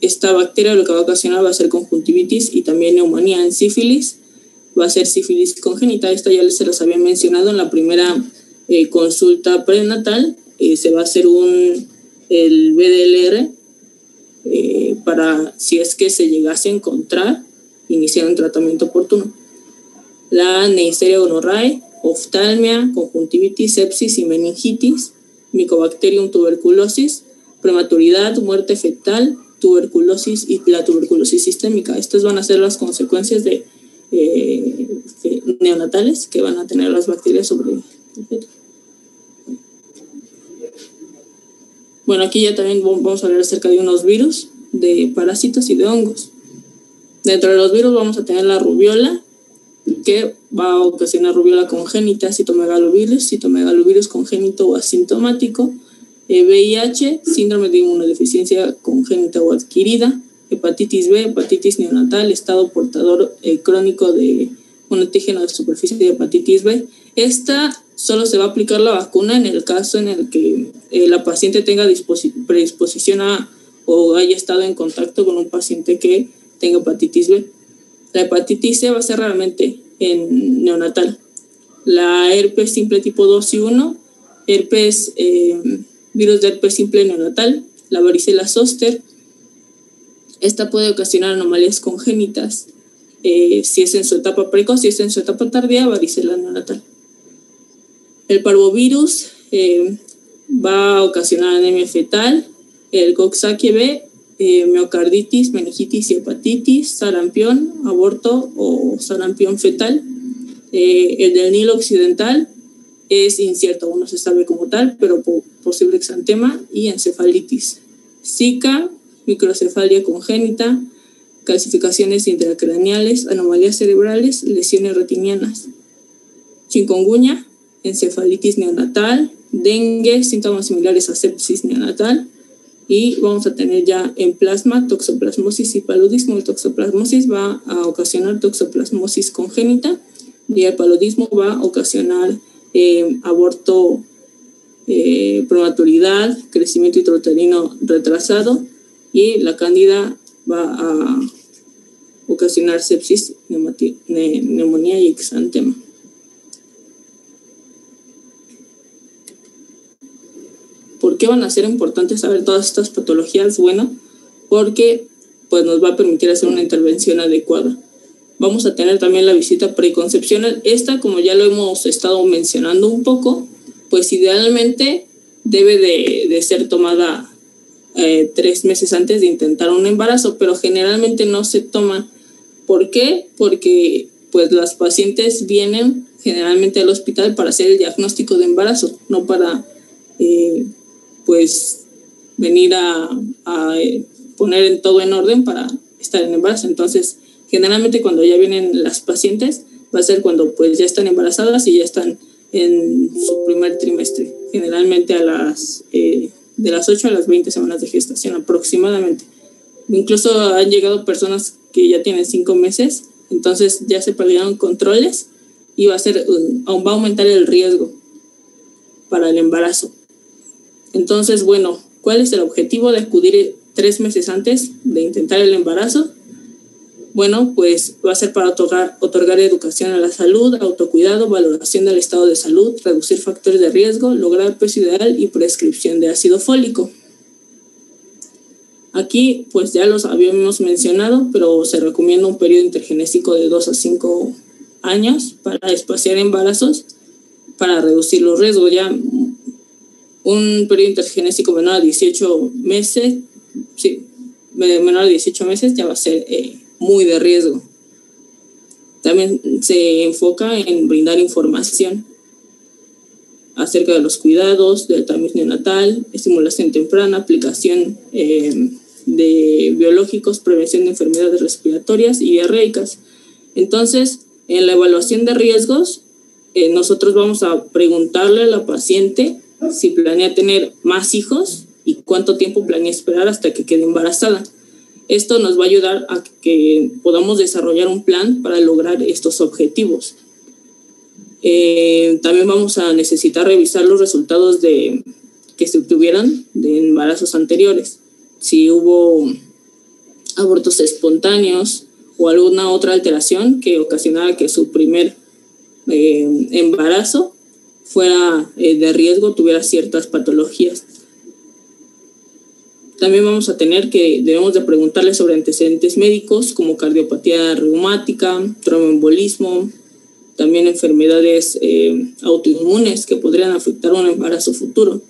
esta bacteria lo que va a ocasionar va a ser conjuntivitis y también neumonía. En sífilis va a ser sífilis congénita. Esta ya se los había mencionado en la primera consulta prenatal. Se va a hacer el BDLR para, si es que se llegase a encontrar, iniciar un tratamiento oportuno. La Neisseria gonorrhoeae, oftalmia, conjuntivitis, sepsis y meningitis, Mycobacterium tuberculosis, prematuridad, muerte fetal, tuberculosis y la tuberculosis sistémica. Estas van a ser las consecuencias de neonatales que van a tener las bacterias sobre el feto. Bueno, aquí ya también vamos a hablar acerca de unos virus, de parásitos y de hongos. Dentro de los virus vamos a tener la rubiola, que va a ocasionar rubiola congénita, citomegalovirus congénito o asintomático, VIH, síndrome de inmunodeficiencia congénita o adquirida, hepatitis B, hepatitis neonatal, estado portador crónico de un antígeno de superficie de hepatitis B. Esta solo se va a aplicar la vacuna en el caso en el que la paciente tenga predisposición o haya estado en contacto con un paciente que tenga hepatitis B. La hepatitis C va a ser realmente en neonatal. La herpes simple tipo 2 y 1, virus de herpes simple neonatal, la varicela zoster. Esta puede ocasionar anomalías congénitas, si es en su etapa precoz, si es en su etapa tardía, varicela neonatal. El parvovirus va a ocasionar anemia fetal, el Coxsackie B, miocarditis, meningitis y hepatitis, sarampión, aborto o sarampión fetal. El del Nilo occidental es incierto, aún no se sabe como tal, pero posible exantema y encefalitis. Zika, microcefalia congénita, calcificaciones intracraneales, anomalías cerebrales, lesiones retinianas. Chikungunya, encefalitis neonatal, dengue, síntomas similares a sepsis neonatal. Y vamos a tener ya en plasma toxoplasmosis y paludismo. El toxoplasmosis va a ocasionar toxoplasmosis congénita y el paludismo va a ocasionar aborto, prematuridad, crecimiento intrauterino retrasado, y la cándida va a ocasionar sepsis, neumonía y exantema. ¿Por qué van a ser importantes saber todas estas patologías? Bueno, porque pues, nos va a permitir hacer una intervención adecuada. Vamos a tener también la visita preconcepcional. Esta, como ya lo hemos estado mencionando un poco, pues idealmente debe de ser tomada 3 meses antes de intentar un embarazo, pero generalmente no se toma. ¿Por qué? Porque pues las pacientes vienen generalmente al hospital para hacer el diagnóstico de embarazo, no para pues venir a poner todo en orden para estar en embarazo. Entonces, generalmente cuando ya vienen las pacientes va a ser cuando pues ya están embarazadas y ya están en su primer trimestre, generalmente de las 8 a las 20 semanas de gestación aproximadamente. Incluso han llegado personas que ya tienen 5 meses, entonces ya se perdieron controles y va a aumentar el riesgo para el embarazo. Entonces, bueno, ¿cuál es el objetivo de acudir 3 meses antes de intentar el embarazo? Bueno, pues va a ser para otorgar educación a la salud, autocuidado, valoración del estado de salud, reducir factores de riesgo, lograr peso ideal y prescripción de ácido fólico. Aquí, pues ya los habíamos mencionado, pero se recomienda un periodo intergenésico de 2 a 5 años para espaciar embarazos, para reducir los riesgos. Ya un periodo intergenésico menor a 18 meses, menor a 18 meses ya va a ser muy de riesgo. También se enfoca en brindar información acerca de los cuidados, del tamiz neonatal, estimulación temprana, aplicación de biológicos, prevención de enfermedades respiratorias y diarreicas. Entonces, en la evaluación de riesgos, nosotros vamos a preguntarle a la paciente si planea tener más hijos y cuánto tiempo planea esperar hasta que quede embarazada. Esto nos va a ayudar a que podamos desarrollar un plan para lograr estos objetivos. También vamos a necesitar revisar los resultados que se obtuvieron de embarazos anteriores. Si hubo abortos espontáneos o alguna otra alteración que ocasionara que su primer embarazo fuera de riesgo, tuviera ciertas patologías. También debemos de preguntarle sobre antecedentes médicos como cardiopatía reumática, tromboembolismo, también enfermedades autoinmunes que podrían afectar un embarazo futuro.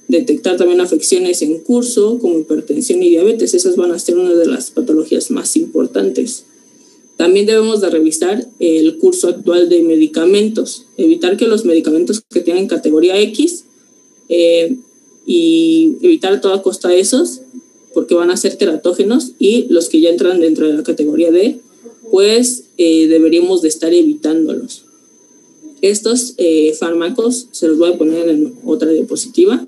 Detectar también afecciones en curso como hipertensión y diabetes. Esas van a ser una de las patologías más importantes. También debemos de revisar el curso actual de medicamentos, evitar que los medicamentos que tienen categoría X y evitar a toda costa esos, porque van a ser teratógenos, y los que ya entran dentro de la categoría D, pues deberíamos de estar evitándolos. Estos fármacos se los voy a poner en otra diapositiva.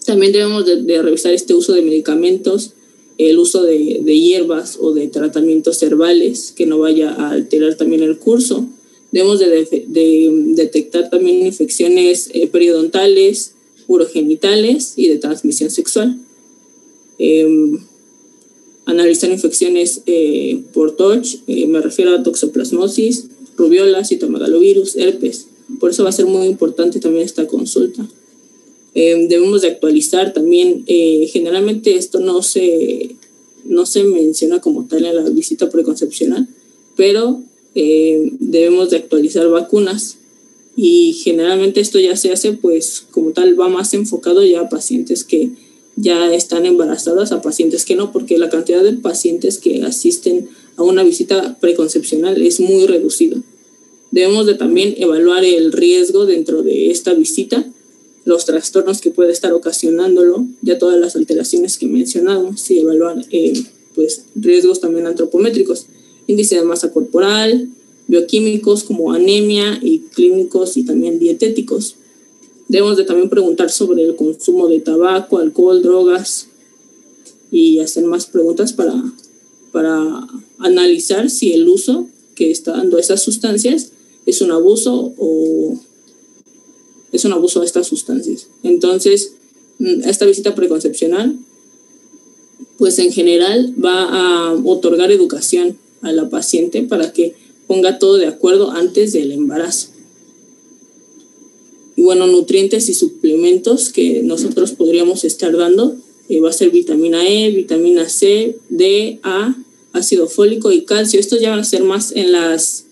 También debemos de revisar este uso de medicamentos, el uso de hierbas o de tratamientos herbales que no vaya a alterar también el curso. Debemos de detectar también infecciones periodontales, urogenitales y de transmisión sexual. Analizar infecciones por TOC, me refiero a toxoplasmosis, rubiola, citomegalovirus, herpes. Por eso va a ser muy importante también esta consulta. Debemos de actualizar también, generalmente esto no se menciona como tal en la visita preconcepcional, pero debemos de actualizar vacunas, y generalmente esto ya se hace pues como tal, va más enfocado ya a pacientes que ya están embarazadas, a pacientes que no, porque la cantidad de pacientes que asisten a una visita preconcepcional es muy reducido. Debemos de también evaluar el riesgo dentro de esta visita, los trastornos que puede estar ocasionándolo, ya todas las alteraciones que mencionamos, y evaluar pues riesgos también antropométricos, índice de masa corporal, bioquímicos como anemia, y clínicos y también dietéticos. Debemos de también preguntar sobre el consumo de tabaco, alcohol, drogas, y hacer más preguntas para analizar si el uso que está dando esas sustancias es un abuso de estas sustancias. Entonces, esta visita preconcepcional, pues en general va a otorgar educación a la paciente para que ponga todo de acuerdo antes del embarazo. Y bueno, nutrientes y suplementos que nosotros podríamos estar dando, va a ser vitamina E, vitamina C, D, A, ácido fólico y calcio. Esto ya va a ser más en las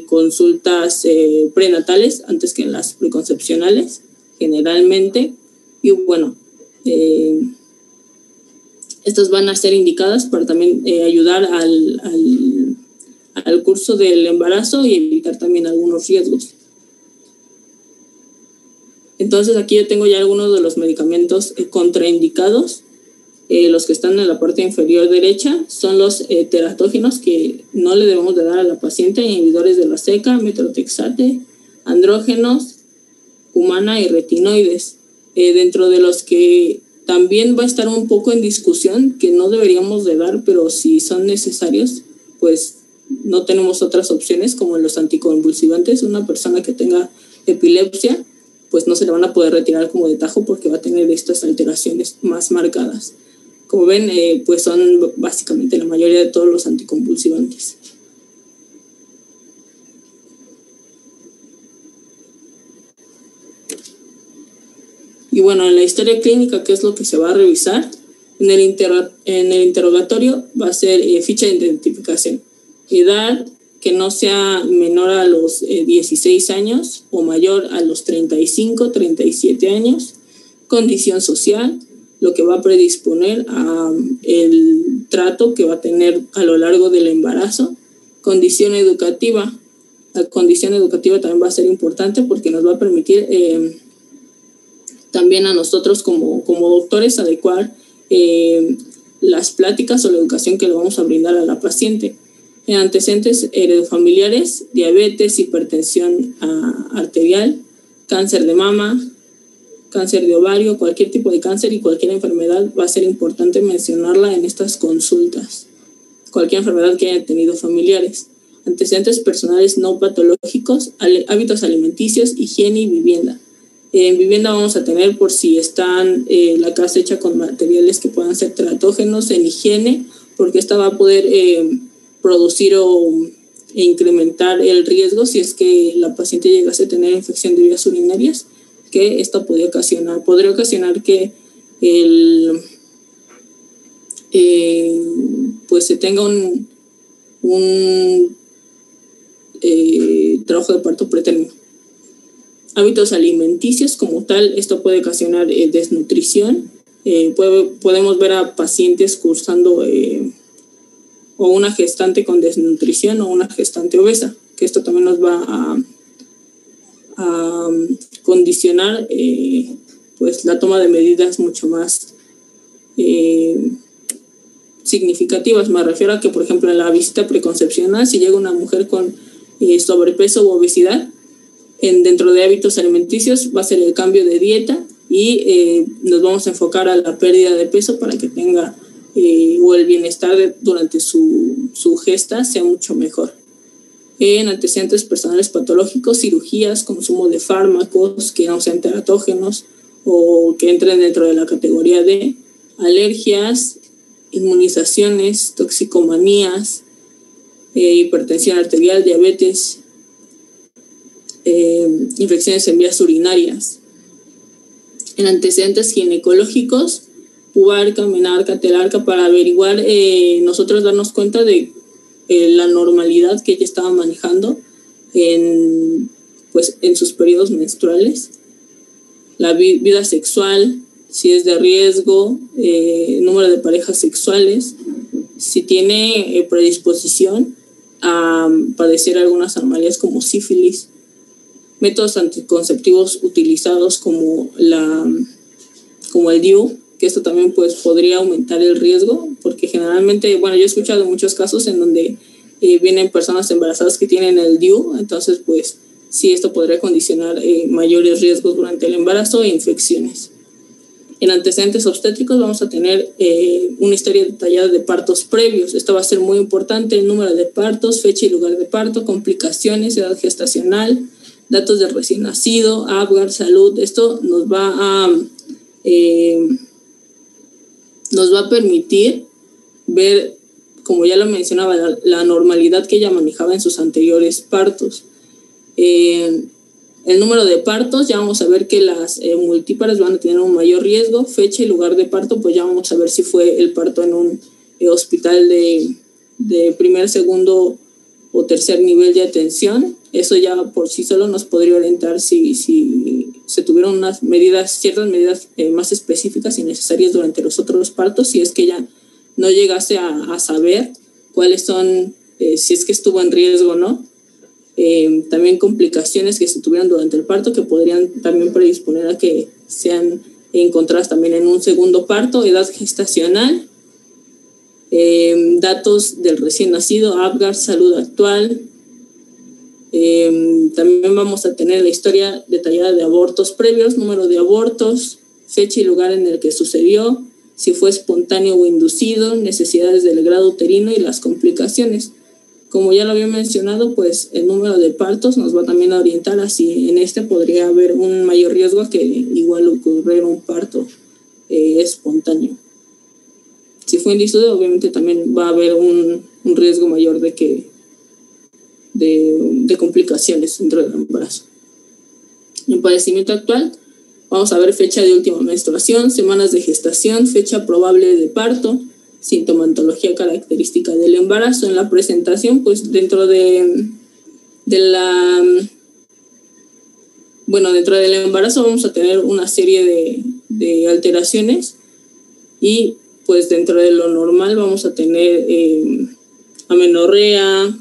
consultas prenatales antes que en las preconcepcionales, generalmente. Y bueno, estas van a ser indicadas para también ayudar al curso del embarazo y evitar también algunos riesgos. Entonces aquí yo tengo ya algunos de los medicamentos contraindicados. Los que están en la parte inferior derecha son los teratógenos que no le debemos de dar a la paciente: inhibidores de la ceca, metrotexate, andrógenos, cumana y retinoides. Dentro de los que también va a estar un poco en discusión, que no deberíamos de dar, pero si son necesarios, pues no tenemos otras opciones, como los anticonvulsivantes. Una persona que tenga epilepsia, pues no se le van a poder retirar como de tajo porque va a tener estas alteraciones más marcadas. Como ven, pues son básicamente la mayoría de todos los anticonvulsivantes. Y bueno, en la historia clínica, ¿qué es lo que se va a revisar? En el interrogatorio va a ser ficha de identificación. Edad que no sea menor a los 16 años o mayor a los 35, 37 años. Condición social, lo que va a predisponer a el trato que va a tener a lo largo del embarazo. Condición educativa. La condición educativa también va a ser importante porque nos va a permitir también a nosotros como doctores adecuar las pláticas o la educación que le vamos a brindar a la paciente. Antecedentes heredofamiliares, diabetes, hipertensión arterial, cáncer de mama, cáncer de ovario, cualquier tipo de cáncer y cualquier enfermedad, va a ser importante mencionarla en estas consultas. Cualquier enfermedad que hayan tenido familiares. Antecedentes personales no patológicos, hábitos alimenticios, higiene y vivienda. En vivienda vamos a tener por si están la casa hecha con materiales que puedan ser teratógenos. En higiene, porque esta va a poder producir e incrementar el riesgo si es que la paciente llegase a tener infección de vías urinarias, que esto podría ocasionar que pues se tenga un trabajo de parto pretérmino. Hábitos alimenticios como tal, esto puede ocasionar desnutrición. Podemos ver a pacientes cursando o una gestante con desnutrición o una gestante obesa, que esto también nos va a condicionar pues la toma de medidas mucho más significativas. Me refiero a que, por ejemplo, en la visita preconcepcional, si llega una mujer con sobrepeso u obesidad, dentro de hábitos alimenticios va a ser el cambio de dieta y nos vamos a enfocar a la pérdida de peso para que tenga o el bienestar durante su gesta sea mucho mejor. En antecedentes personales patológicos, cirugías, consumo de fármacos que no sean teratógenos o que entren dentro de la categoría de alergias, inmunizaciones, toxicomanías, hipertensión arterial, diabetes, infecciones en vías urinarias. En antecedentes ginecológicos, pubarca, menarca, telarca, para averiguar, nosotros darnos cuenta de la normalidad que ella estaba manejando en sus periodos menstruales. La vida sexual, si es de riesgo, número de parejas sexuales, si tiene predisposición a padecer algunas anomalías como sífilis, métodos anticonceptivos utilizados como el DIU, que esto también pues podría aumentar el riesgo, porque generalmente, yo he escuchado muchos casos en donde vienen personas embarazadas que tienen el DIU, entonces pues sí, esto podría condicionar mayores riesgos durante el embarazo e infecciones. En antecedentes obstétricos vamos a tener una historia detallada de partos previos. Esto va a ser muy importante: el número de partos, fecha y lugar de parto, complicaciones, edad gestacional, datos del recién nacido, Apgar, salud. Esto nos va a permitir ver, como ya lo mencionaba, la normalidad que ella manejaba en sus anteriores partos. El número de partos, ya vamos a ver que las multípares van a tener un mayor riesgo. Fecha y lugar de parto, pues ya vamos a ver si fue el parto en un hospital de primer, segundo o tercer nivel de atención. Eso ya por sí solo nos podría orientar si se tuvieron ciertas medidas más específicas y necesarias durante los otros partos, si es que ya no llegase a saber cuáles son, si es que estuvo en riesgo o no. También complicaciones que se tuvieron durante el parto, que podrían también predisponer a que sean encontradas también en un segundo parto. Edad gestacional, datos del recién nacido, Apgar, salud actual. También vamos a tener la historia detallada de abortos previos, número de abortos, fecha y lugar en el que sucedió, si fue espontáneo o inducido, necesidades del grado uterino y las complicaciones. Como ya lo había mencionado, pues el número de partos nos va también a orientar a si en podría haber un mayor riesgo a que igual ocurriera un parto espontáneo. Si fue inducido, obviamente también va a haber un riesgo mayor de complicaciones dentro del embarazo. En padecimiento actual, vamos a ver fecha de última menstruación, semanas de gestación, fecha probable de parto, sintomatología característica del embarazo. En la presentación, pues dentro del embarazo vamos a tener una serie de alteraciones y pues dentro de lo normal vamos a tener amenorrea,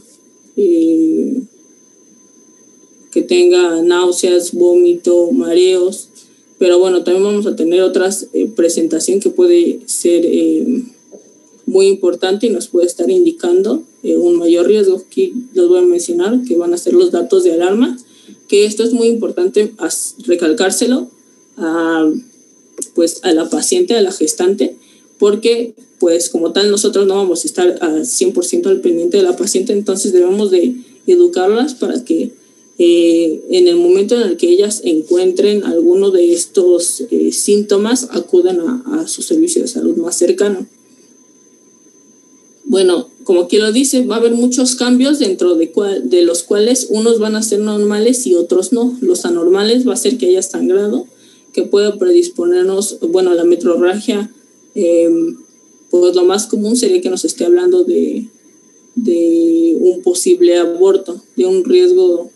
que tenga náuseas, vómito, mareos, pero también vamos a tener otras presentación que puede ser muy importante y nos puede estar indicando un mayor riesgo. Aquí les voy a mencionar que van a ser los datos de alarma, que esto es muy importante recalcárselo pues a la paciente, a la gestante, porque pues como tal nosotros no vamos a estar al 100% al pendiente de la paciente, entonces debemos de educarlas para que en el momento en el que ellas encuentren alguno de estos síntomas, acudan a su servicio de salud más cercano. Bueno, como aquí lo dice, va a haber muchos cambios dentro de los cuales unos van a ser normales y otros no. Los anormales va a ser que haya sangrado, que pueda predisponernos, bueno, a la metrorragia. Pues lo más común sería que nos esté hablando de un posible aborto, de un riesgo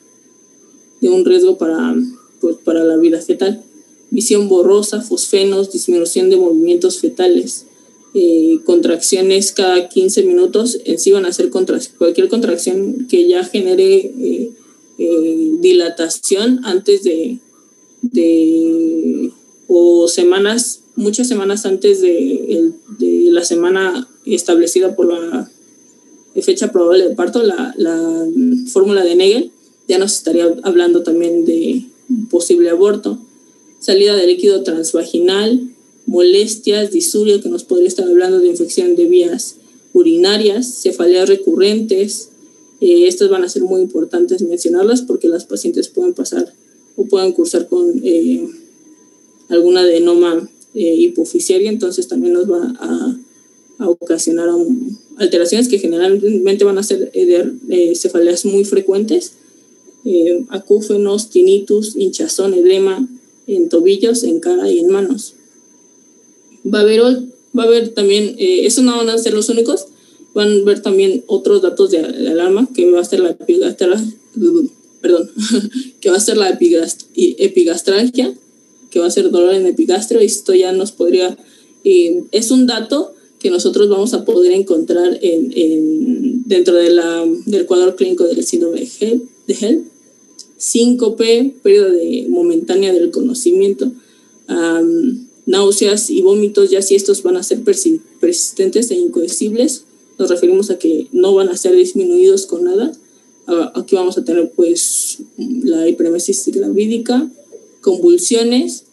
para la vida fetal. Visión borrosa, fosfenos, disminución de movimientos fetales, contracciones cada 15 minutos. En sí van a ser cualquier contracción que ya genere dilatación antes o muchas semanas antes de la semana establecida por la fecha probable de parto, la fórmula de Nagel. Ya nos estaría hablando también de posible aborto. Salida de líquido transvaginal, molestias, disuria, que nos podría estar hablando de infección de vías urinarias, cefaleas recurrentes. Estas van a ser muy importantes mencionarlas porque las pacientes pueden pasar o pueden cursar con alguna adenoma hipofisiaria, entonces también nos va a ocasionar alteraciones que generalmente van a ser cefaleas muy frecuentes, acúfenos, tinnitus, hinchazón, edema en tobillos, en cara y en manos. Va a haber también, estos no van a ser los únicos, van a ver también otros datos de alarma, que va a ser la que va a ser la epigastralgia, que va a ser dolor en epigastrio. Esto ya nos podría, es un dato que nosotros vamos a poder encontrar dentro del cuadro clínico del síndrome de HELLP. Síncope, pérdida momentánea del conocimiento, náuseas y vómitos. Ya si estos van a ser persistentes e incoercibles, nos referimos a que no van a ser disminuidos con nada. Aquí vamos a tener pues la hiperemesis gravídica, convulsiones.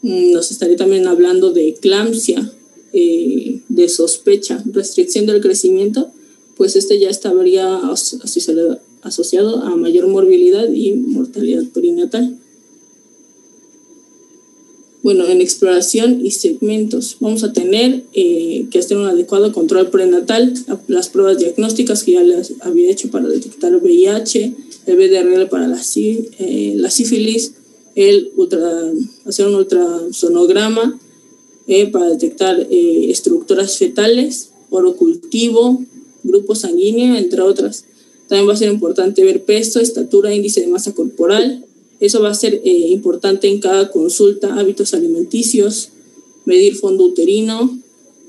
Nos estaría también hablando de eclampsia, de sospecha, restricción del crecimiento, pues ya estaría asociado a mayor morbilidad y mortalidad perinatal. Bueno, en exploración y segmentos vamos a tener que hacer un adecuado control prenatal, las pruebas diagnósticas que ya les había hecho para detectar VIH, el VDRL para la sífilis, hacer un ultrasonograma para detectar estructuras fetales, orocultivo, grupo sanguíneo, entre otras. También va a ser importante ver peso, estatura, índice de masa corporal. Eso va a ser importante en cada consulta, hábitos alimenticios, medir fondo uterino,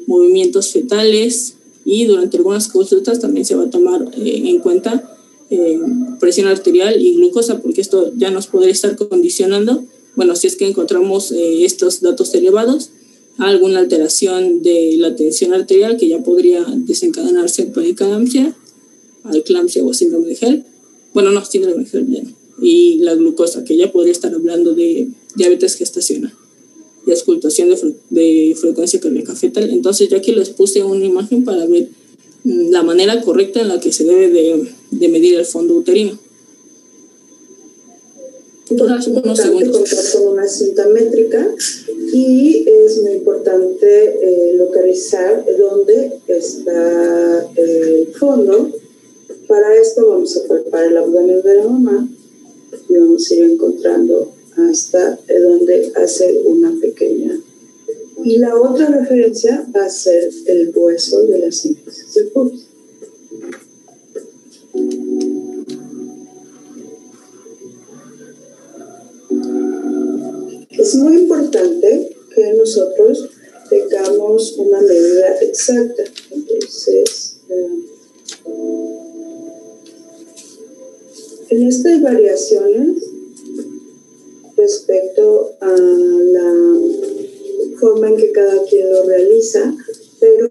movimientos fetales, y durante algunas consultas también se va a tomar en cuenta presión arterial y glucosa, porque esto ya nos podría estar condicionando, bueno, si es que encontramos estos datos elevados, alguna alteración de la tensión arterial que ya podría desencadenarse por preeclampsia, eclampsia o síndrome de HELLP. Bueno, no, síndrome de HELLP ya no. Y la glucosa, que ya podría estar hablando de diabetes gestacional y auscultación de frecuencia cardíaca fetal. Entonces, ya aquí les puse una imagen para ver la manera correcta en la que se debe de medir el fondo uterino. Unos segundos. Contar con una cinta métrica, y es muy importante localizar dónde está el fondo. Para esto vamos a palpar el abdomen de la mamá y vamos a ir encontrando hasta donde hace una pequeña. Y la otra referencia va a ser el hueso de la síntesis del pubis. Es muy importante que nosotros tengamos una medida exacta. Entonces, en esta hay variaciones respecto a la forma en que cada quien lo realiza, pero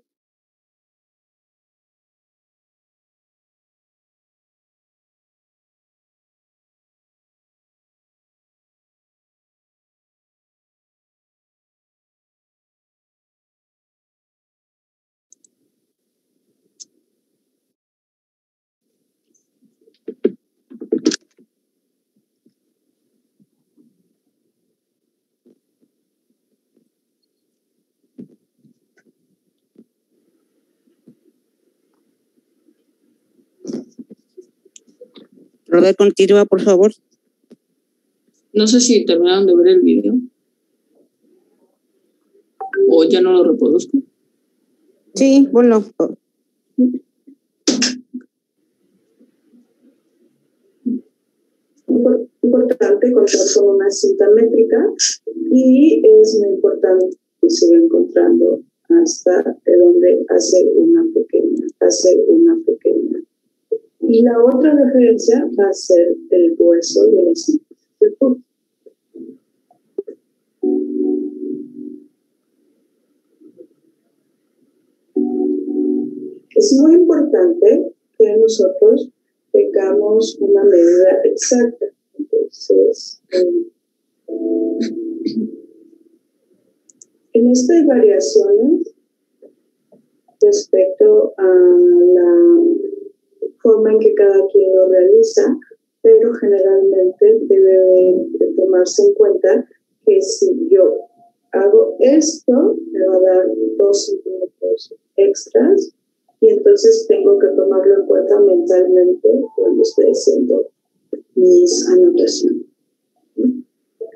Robert, continúa, por favor. No sé si terminaron de ver el video. O ya no lo reproduzco. Sí, bueno. Importante contar con una cinta métrica y es muy importante que siga encontrando hasta donde hacer una pequeña. Y la otra referencia va a ser el hueso de la cinta. Es muy importante que nosotros tengamos una medida exacta. Entonces, en esta hay variaciones respecto a la forma en que cada quien lo realiza, pero generalmente debe de tomarse en cuenta que si yo hago esto, me va a dar 2 centímetros extras y entonces tengo que tomarlo en cuenta mentalmente cuando estoy haciendo mis anotaciones.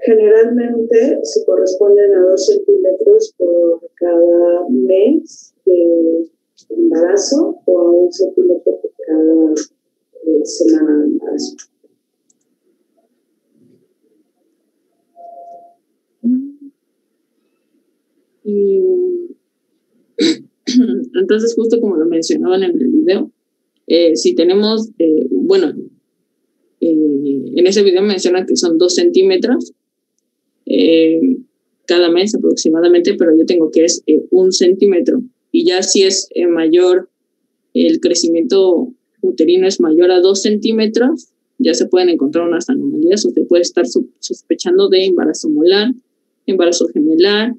Generalmente se corresponden a 2 centímetros por cada mes de embarazo o a 1 centímetro por cada semana de embarazo. Entonces, justo como lo mencionaban en el video, si tenemos, en ese video menciona que son 2 centímetros cada mes aproximadamente, pero yo tengo que es 1 centímetro. Y ya si es mayor, el crecimiento uterino es mayor a 2 centímetros, ya se pueden encontrar unas anomalías. Usted puede estar sospechando de embarazo molar, embarazo gemelar,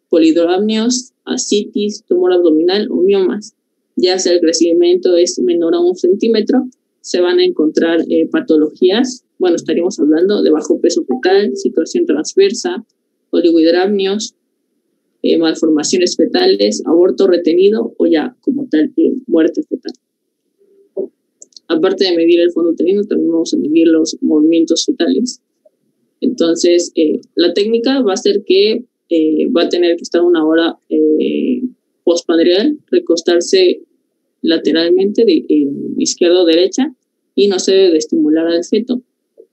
polidramnios, ascitis, tumor abdominal o miomas. Ya sea el crecimiento es menor a 1 centímetro, se van a encontrar patologías. Bueno, estaríamos hablando de bajo peso fetal, situación transversa, oligohidramnios, malformaciones fetales, aborto retenido o ya como tal muerte fetal. Aparte de medir el fondo uterino, también vamos a medir los movimientos fetales. Entonces, la técnica va a ser que va a tener que estar 1 hora postpandrial, recostarse lateralmente de izquierda o derecha y no se debe de estimular al feto.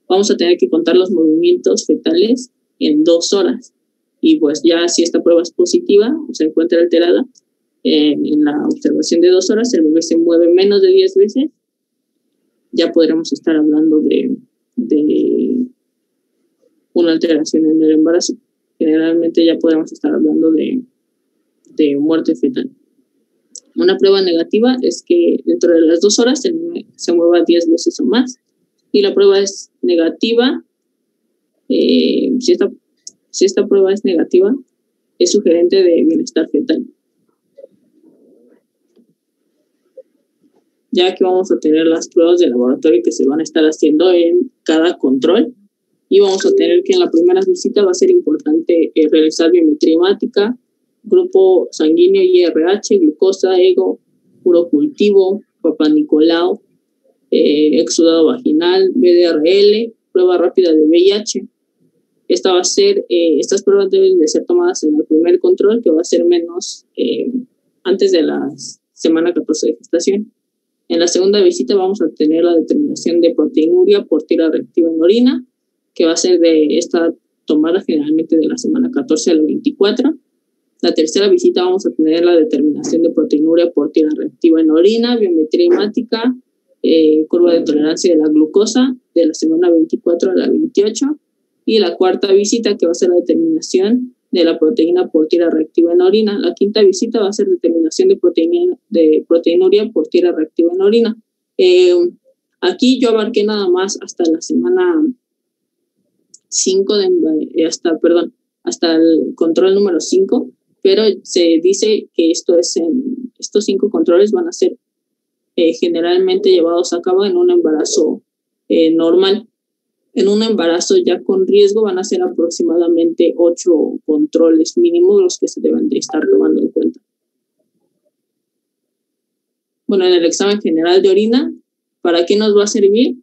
Vamos a tener que contar los movimientos fetales en 2 horas. Y pues ya si esta prueba es positiva o se encuentra alterada, en la observación de 2 horas el bebé se mueve menos de 10 veces, ya podremos estar hablando de una alteración en el embarazo. Generalmente ya podremos estar hablando de muerte fetal. Una prueba negativa es que dentro de las 2 horas el bebé se mueva 10 veces o más. Y la prueba es negativa. Si esta prueba es negativa, es sugerente de bienestar fetal. Ya que vamos a tener las pruebas de laboratorio que se van a estar haciendo en cada control. Y vamos a tener que en la primera visita va a ser importante realizar biometría hemática, grupo sanguíneo IRH, glucosa, ego, urocultivo, papanicolao, exudado vaginal, BDRL, prueba rápida de VIH. Estas pruebas deben de ser tomadas en el primer control, que va a ser menos antes de la semana 14 de gestación. En la segunda visita vamos a tener la determinación de proteinuria por tira reactiva en orina, que va a ser de esta tomada generalmente de la semana 14 a la 24. La tercera visita vamos a tener la determinación de proteinuria por tira reactiva en orina, biometría hemática, curva de tolerancia de la glucosa de la semana 24 a la 28. Y la cuarta visita, que va a ser la determinación de la proteína por tira reactiva en orina. La quinta visita va a ser determinación de proteinuria por tira reactiva en orina. Aquí yo abarqué nada más hasta la semana 5, hasta el control número 5, pero se dice que estos 5 controles van a ser generalmente llevados a cabo en un embarazo normal. En un embarazo ya con riesgo van a ser aproximadamente 8 controles mínimos los que se deben de estar tomando en cuenta. Bueno, en el examen general de orina ¿Para qué nos va a servir?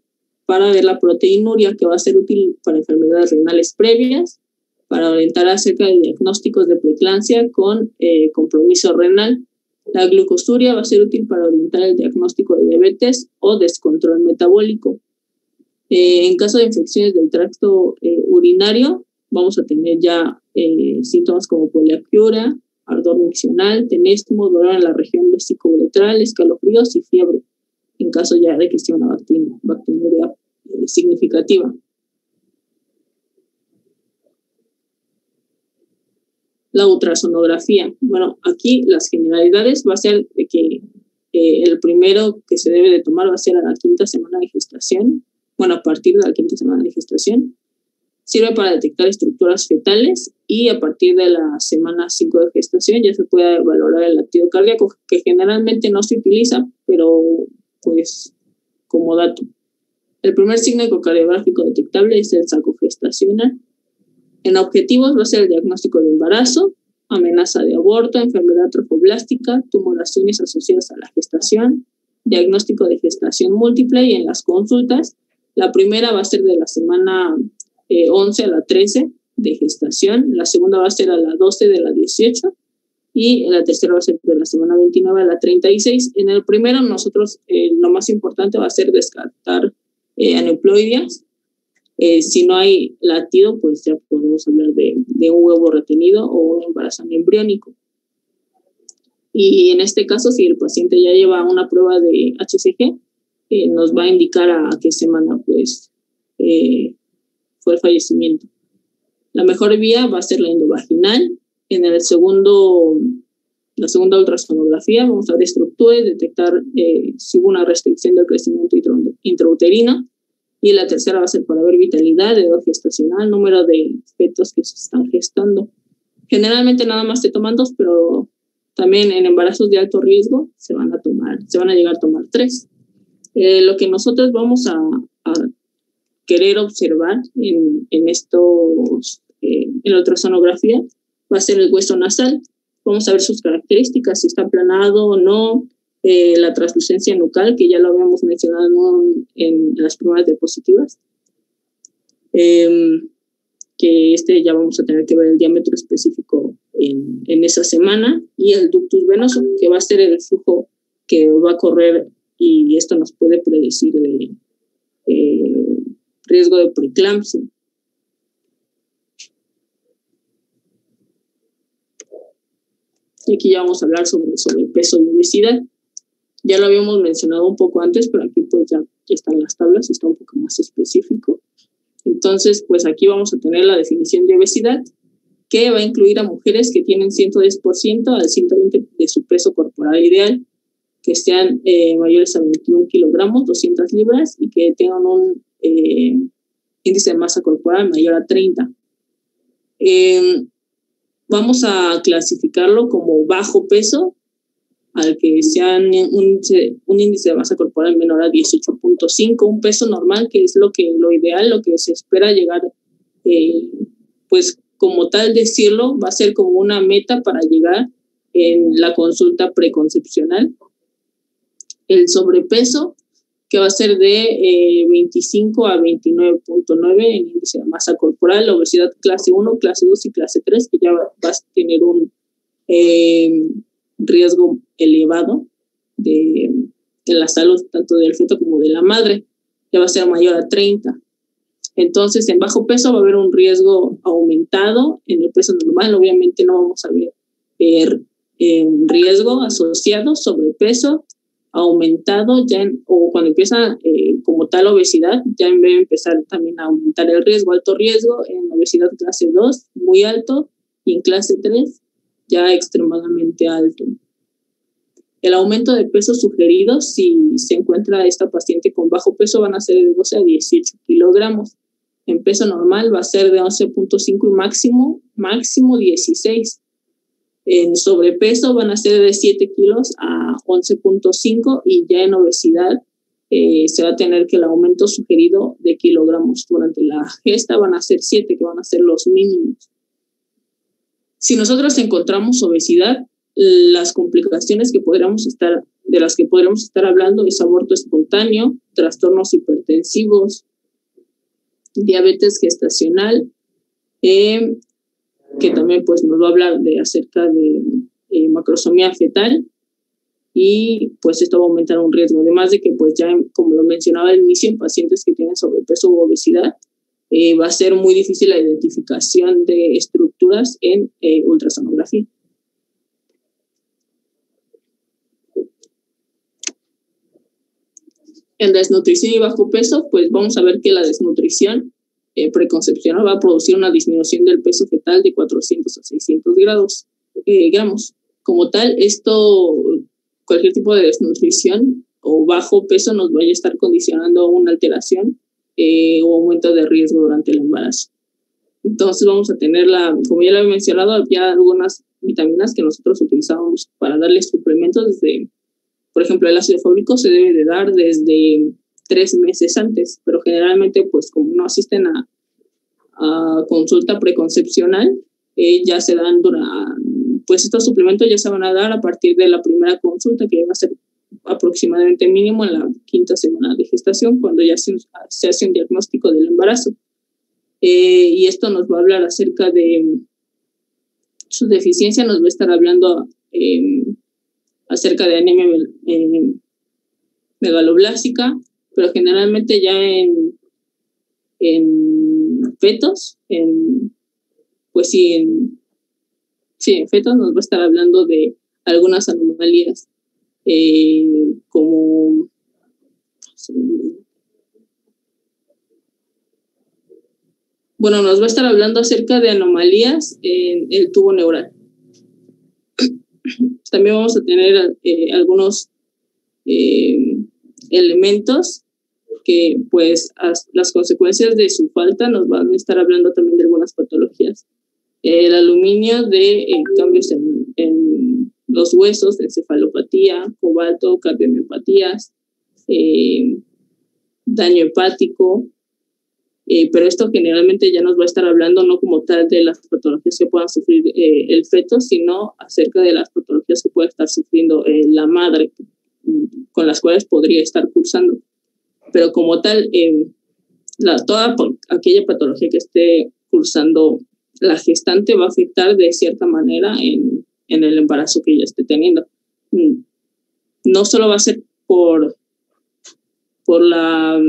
Para ver la proteinuria, que va a ser útil para enfermedades renales previas, para orientar acerca de diagnósticos de preeclampsia con compromiso renal. La glucosuria va a ser útil para orientar el diagnóstico de diabetes o descontrol metabólico. En caso de infecciones del tracto urinario, vamos a tener ya síntomas como poliaquiuria, ardor miccional, tenesmo, dolor en la región vesicouretral, escalofríos y fiebre, en caso ya de que sea una bacteriuria significativa. La ultrasonografía. Bueno, aquí las generalidades va a ser de que el primero que se debe de tomar va a ser a la 5ª semana de gestación. Bueno, a partir de la 5ª semana de gestación. Sirve para detectar estructuras fetales y a partir de la semana 5 de gestación ya se puede valorar el latido cardíaco, que generalmente no se utiliza, pero pues como dato. El primer signo ecocardiográfico detectable es el saco gestacional. En objetivos va a ser el diagnóstico de embarazo, amenaza de aborto, enfermedad trofoblástica, tumoraciones asociadas a la gestación, diagnóstico de gestación múltiple y en las consultas. La primera va a ser de la semana 11 a la 13 de gestación, la segunda va a ser a la 12 de la 18 y la tercera va a ser de la semana 29 a la 36. En el primero nosotros lo más importante va a ser descartar aneuploidias. Si no hay latido, pues ya podemos hablar de un huevo retenido o un embarazo embriónico. Y en este caso, si el paciente ya lleva una prueba de HCG, nos va a indicar a qué semana pues, fue el fallecimiento. La mejor vía va a ser la endovaginal. En la segunda ultrasonografía vamos a ver estructura y detectar si hubo una restricción del crecimiento intrauterino. Y la tercera va a ser para ver vitalidad, edad gestacional, número de fetos que se están gestando. Generalmente nada más se toman 2, pero también en embarazos de alto riesgo se van a llegar a tomar 3. Lo que nosotros vamos a querer observar en la ultrasonografía va a ser el hueso nasal. Vamos a ver sus características, si está aplanado o no, la translucencia nucal, que ya lo habíamos mencionado en las primeras diapositivas, que ya vamos a tener que ver el diámetro específico en esa semana, y el ductus venoso, que va a ser el flujo que va a correr, y esto nos puede predecir de riesgo de preeclampsia. Y aquí ya vamos a hablar sobre peso y obesidad. Ya lo habíamos mencionado un poco antes, pero aquí pues ya están las tablas y está un poco más específico. Entonces, pues aquí vamos a tener la definición de obesidad, que va a incluir a mujeres que tienen 110% al 120% de su peso corporal ideal, que sean mayores a 21 kilogramos, 200 libras, y que tengan un índice de masa corporal mayor a 30. Vamos a clasificarlo como bajo peso, al que sean un índice de masa corporal menor a 18.5, un peso normal, que es lo ideal, lo que se espera llegar, pues como tal decirlo, va a ser como una meta para llegar en la consulta preconcepcional. El sobrepeso, que va a ser de 25 a 29.9 en índice de masa corporal, la obesidad clase 1, clase 2 y clase 3, que ya vas a tener un riesgo elevado en la salud tanto del feto como de la madre, ya va a ser mayor a 30. Entonces, en bajo peso va a haber un riesgo aumentado. En el peso normal, obviamente, no vamos a ver riesgo asociado, sobrepeso aumentado, o cuando empieza como tal obesidad, ya debe empezar también a aumentar el riesgo. Alto riesgo en obesidad clase 2, muy alto, y en clase 3, ya extremadamente alto. El aumento de peso sugerido, si se encuentra esta paciente con bajo peso, van a ser de 12 a 18 kilogramos. En peso normal va a ser de 11.5 y máximo 16. En sobrepeso van a ser de 7 kilos a 11.5, y ya en obesidad se va a tener que el aumento sugerido de kilogramos durante la gesta van a ser 7, que van a ser los mínimos. Si nosotros encontramos obesidad, las complicaciones que podríamos estar de las que podremos estar hablando es aborto espontáneo, trastornos hipertensivos, diabetes gestacional, que también pues nos va a hablar acerca de macrosomía fetal, y pues esto va a aumentar un riesgo, además de que pues ya, como lo mencionaba al inicio, en pacientes que tienen sobrepeso u obesidad, va a ser muy difícil la identificación de estructuras en ultrasonografía. En desnutrición y bajo peso, pues vamos a ver que la desnutrición preconcepcional va a producir una disminución del peso fetal de 400 a 600 gramos. Como tal, cualquier tipo de desnutrición o bajo peso nos vaya a estar condicionando a una alteración o aumento de riesgo durante el embarazo. Entonces vamos a tener, como ya lo he mencionado, ya algunas vitaminas que nosotros utilizamos para darle suplementos por ejemplo, el ácido fólico se debe de dar desde 3 meses antes, pero generalmente, pues como no asisten a consulta preconcepcional, ya se dan pues estos suplementos ya se van a dar a partir de la primera consulta, que va a ser aproximadamente mínimo en la 5ª semana de gestación, cuando ya se hace un diagnóstico del embarazo. Y esto nos va a hablar acerca de su deficiencia, nos va a estar hablando acerca de anemia megaloblásica, pero generalmente ya en fetos, en fetos nos va a estar hablando de algunas anomalías, como nos va a estar hablando acerca de anomalías en el tubo neural. También vamos a tener algunos elementos que, pues, las consecuencias de su falta nos van a estar hablando también de algunas patologías. El aluminio de cambios en los huesos, encefalopatía, cobalto, cardiomiopatías, daño hepático, pero esto generalmente ya nos va a estar hablando no como tal de las patologías que puedan sufrir el feto, sino acerca de las patologías que puede estar sufriendo la madre, con las cuales podría estar cursando. Pero como tal, toda aquella patología que esté cursando la gestante va a afectar de cierta manera en el embarazo que ella esté teniendo. No solo va a ser por la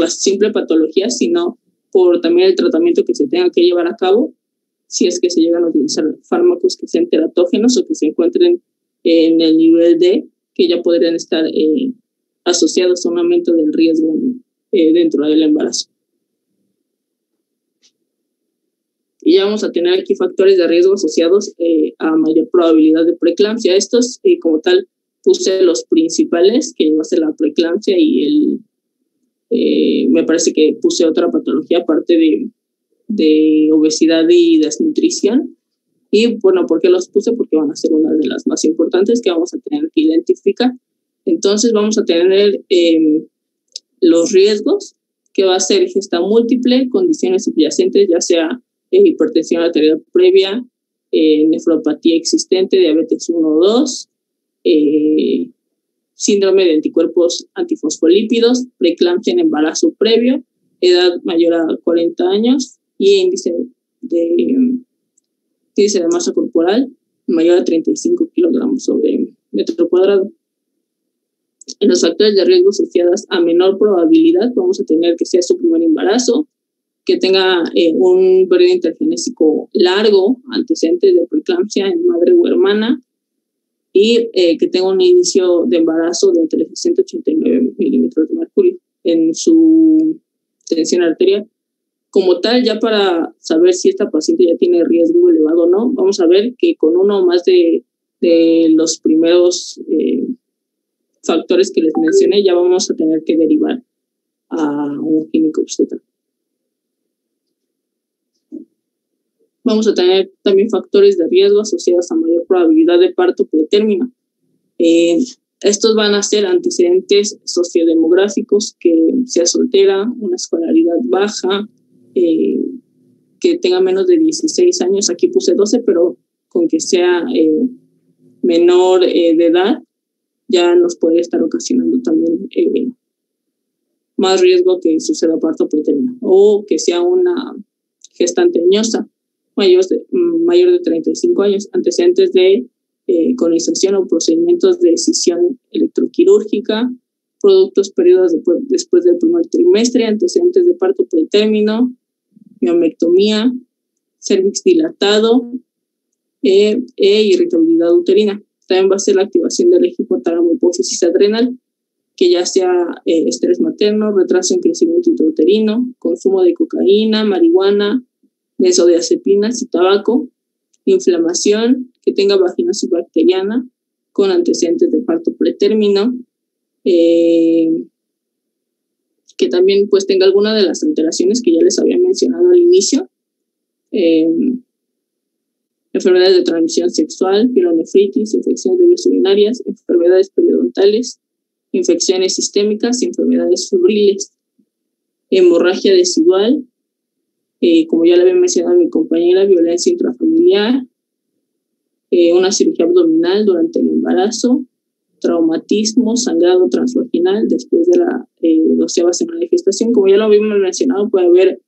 simple patología, sino por también el tratamiento que se tenga que llevar a cabo, si es que se llegan a utilizar fármacos que sean teratógenos o que se encuentren en el nivel D, que ya podrían estar asociados a un aumento del riesgo dentro del embarazo. Y ya vamos a tener aquí factores de riesgo asociados a mayor probabilidad de preeclampsia. Estos, como tal, puse los principales, que va a ser la preeclampsia y me parece que puse otra patología aparte de obesidad y desnutrición. Y bueno, ¿por qué los puse? Porque van a ser una de las más importantes que vamos a tener que identificar. Entonces vamos a tener los riesgos, que va a ser gesta múltiple, condiciones subyacentes, ya sea hipertensión arterial previa, nefropatía existente, diabetes 1 o 2, síndrome de anticuerpos antifosfolípidos, preeclampsia en embarazo previo, edad mayor a 40 años y índice de masa corporal mayor a 35 kilogramos sobre metro cuadrado. En los factores de riesgo asociados a menor probabilidad vamos a tener que sea su primer embarazo, que tenga un periodo intergenésico largo, antecedentes de preeclampsia en madre o hermana, y que tenga un inicio de embarazo de entre 60 y 89 milímetros de mercurio en su tensión arterial. Como tal, ya para saber si esta paciente ya tiene riesgo elevado o no, vamos a ver que con uno o más de los primeros factores que les mencioné, ya vamos a tener que derivar a un ginecobstetra. Vamos a tener también factores de riesgo asociados a mayor probabilidad de parto pretérmino. Estos van a ser antecedentes sociodemográficos, que sea soltera, una escolaridad baja, que tenga menos de 16 años. Aquí puse 12, pero con que sea menor de edad, ya nos puede estar ocasionando también más riesgo que suceda parto pretérmino o que sea una gestante añosa mayor de 35 años, antecedentes de colonización o procedimientos de decisión electroquirúrgica, productos periodos después del primer trimestre, antecedentes de parto pretérmino, miomectomía, cérvix dilatado e irritabilidad uterina. También va a ser la activación de la hipotálamo hipófisis adrenal, que ya sea estrés materno, retraso en crecimiento intrauterino, consumo de cocaína, marihuana, benzodiazepinas y tabaco, inflamación, que tenga vaginosis bacteriana con antecedentes de parto pretérmino, que también pues tenga alguna de las alteraciones que ya les había mencionado al inicio, enfermedades de transmisión sexual, pielonefritis, infecciones de vías urinarias, enfermedades periodontales, infecciones sistémicas, enfermedades febriles, hemorragia residual, como ya le había mencionado a mi compañera, violencia intrafamiliar, una cirugía abdominal durante el embarazo, traumatismo, sangrado transvaginal después de la 12ª semana de gestación. Como ya lo habíamos mencionado, puede haber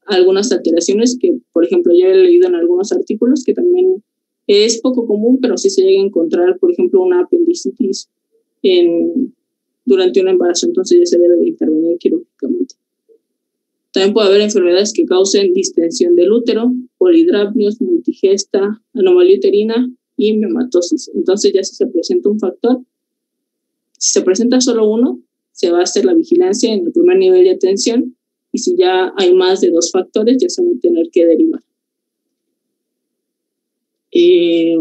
algunas alteraciones que, por ejemplo, yo he leído en algunos artículos que también es poco común, pero sí se llega a encontrar, por ejemplo, una apendicitis durante un embarazo, entonces ya se debe de intervenir quirúrgicamente. También puede haber enfermedades que causen distensión del útero, polidrapnios, multigesta, anomalía uterina y miomatosis. Entonces ya si se presenta un factor, si se presenta solo uno, se va a hacer la vigilancia en el primer nivel de atención, y si ya hay más de 2 factores, ya se van a tener que derivar. Y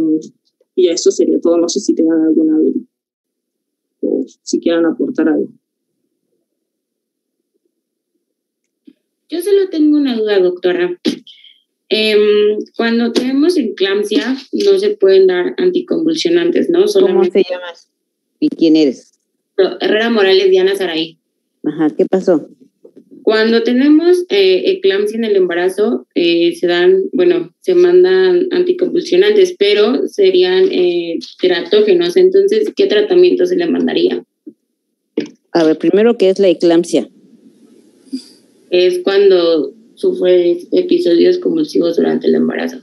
ya eso sería todo. No sé si tengan alguna duda o si quieran aportar algo. Yo solo tengo una duda, doctora. Cuando tenemos eclampsia, no se pueden dar anticonvulsionantes, ¿no? ¿Cómo te llamas? ¿Y quién eres? Herrera Morales, Diana Saraí. Ajá, ¿qué pasó? Cuando tenemos eclampsia en el embarazo, se mandan anticonvulsionantes, pero serían teratógenos. Entonces, ¿qué tratamiento se le mandaría? A ver, primero, ¿qué es la eclampsia? Es cuando sufre episodios convulsivos durante el embarazo.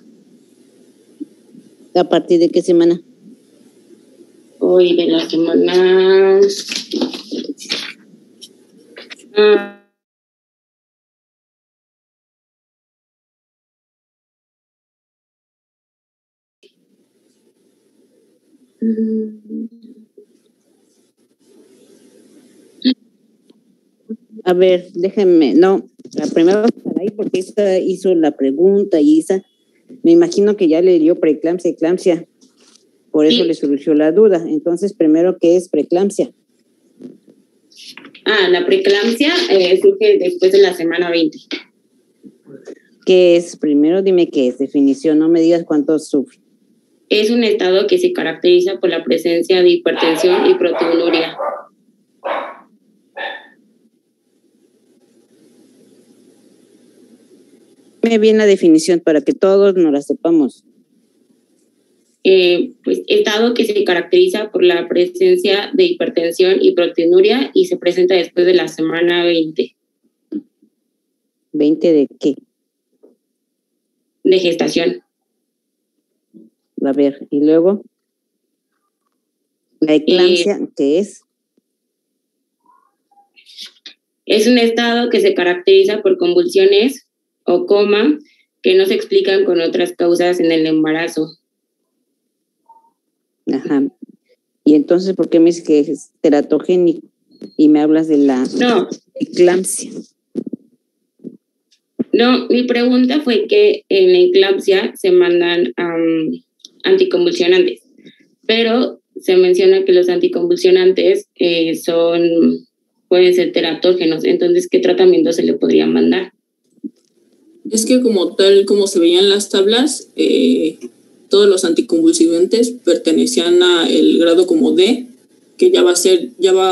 ¿A partir de qué semana? Hoy de la semana... A ver, déjenme, no, la primera ahí porque esta hizo la pregunta y esa, me imagino que ya le dio preeclampsia, eclampsia, por eso le surgió la duda. Entonces, primero, ¿qué es preeclampsia? La preeclampsia surge después de la semana 20. ¿Qué es? Primero dime qué es, definición, no me digas cuánto sufre. Es un estado que se caracteriza por la presencia de hipertensión y proteinuria. Dime bien la definición para que todos nos la sepamos. Pues estado que se caracteriza por la presencia de hipertensión y proteinuria y se presenta después de la semana 20. ¿20 de qué? De gestación. A ver, y luego, la eclampsia, ¿qué es? Es un estado que se caracteriza por convulsiones o coma que no se explican con otras causas en el embarazo. Ajá. Y entonces, ¿por qué me dices que es teratogénico y me hablas de la eclampsia? No, mi pregunta fue que en la eclampsia se mandan anticonvulsionantes, pero se menciona que los anticonvulsionantes pueden ser teratógenos. Entonces, ¿qué tratamiento se le podría mandar? Es que como se veían las tablas, todos los anticonvulsivantes pertenecían al grado como D, que ya va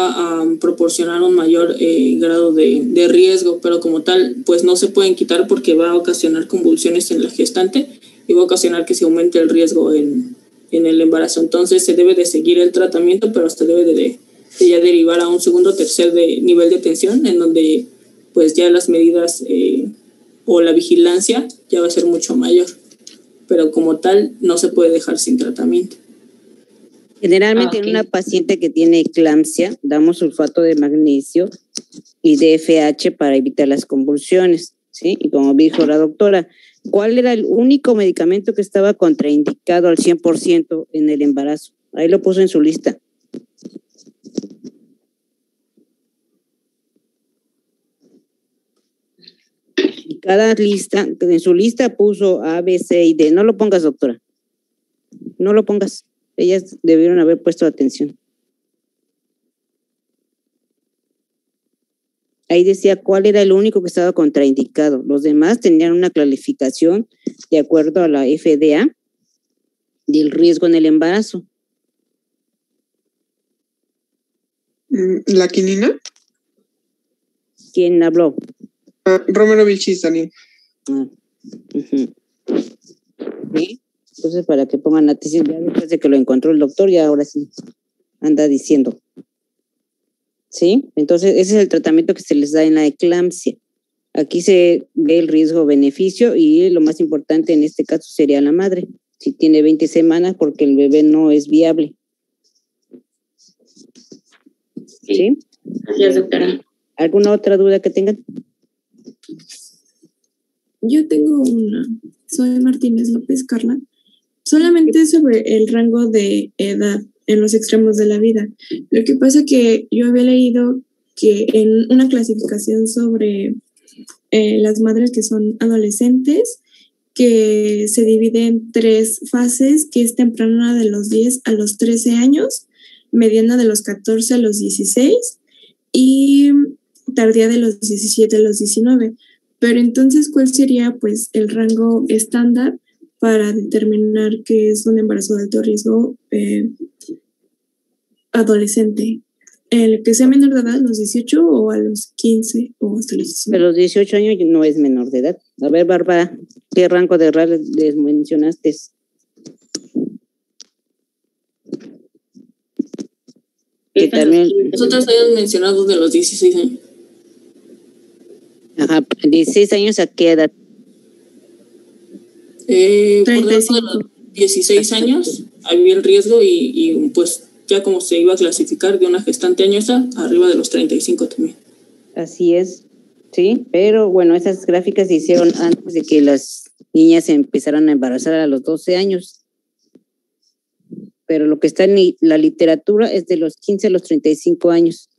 a proporcionar un mayor grado de riesgo, pero como tal, pues no se pueden quitar porque va a ocasionar convulsiones en la gestante y va a ocasionar que se aumente el riesgo en en el embarazo. Entonces se debe de seguir el tratamiento, pero hasta debe de ya derivar a un segundo o tercer nivel de atención, en donde pues ya las medidas o la vigilancia ya va a ser mucho mayor. Pero como tal, no se puede dejar sin tratamiento. Generalmente en una paciente que tiene eclampsia, damos sulfato de magnesio y DFH para evitar las convulsiones, ¿sí? Y como dijo la doctora, ¿cuál era el único medicamento que estaba contraindicado al 100% en el embarazo? Ahí lo puso en su lista. Y cada lista, en su lista puso A, B, C y D. No lo pongas, doctora. No lo pongas. Ellas debieron haber puesto atención. Ahí decía cuál era el único que estaba contraindicado. Los demás tenían una clasificación de acuerdo a la FDA del riesgo en el embarazo. ¿La quinina? ¿Quién habló? Romero Vilchis, Daniel. ¿Sí? Entonces, para que pongan atención, ya después de que lo encontró el doctor, ya ahora sí anda diciendo. ¿Sí? Entonces, ese es el tratamiento que se les da en la eclampsia. Aquí se ve el riesgo-beneficio y lo más importante en este caso sería la madre, si tiene 20 semanas, porque el bebé no es viable. ¿Sí? Gracias, doctora. ¿Alguna otra duda que tengan? Yo tengo una. Soy Martínez López Carla. Solamente sobre el rango de edad en los extremos de la vida. Lo que pasa que yo había leído que en una clasificación sobre las madres que son adolescentes, que se divide en 3 fases, que es temprana de los 10 a los 13 años, mediana de los 14 a los 16 y tardía de los 17 a los 19. Pero entonces, ¿cuál sería pues el rango estándar para determinar que es un embarazo de alto riesgo adolescente? ¿El que sea menor de edad, a los 18 o a los 15 o hasta los 19? A los 18 años no es menor de edad. A ver, Bárbara, ¿qué rango de edad les mencionaste? Que también... Nosotros habíamos mencionado de los 16 años. Ajá, 16 años, ¿a qué edad? Por debajo de los 16 años había el riesgo y pues ya como se iba a clasificar de una gestante añosa, arriba de los 35 también. Así es, sí, pero bueno, esas gráficas se hicieron antes de que las niñas se empezaran a embarazar a los 12 años. Pero lo que está en la literatura es de los 15 a los 35 años,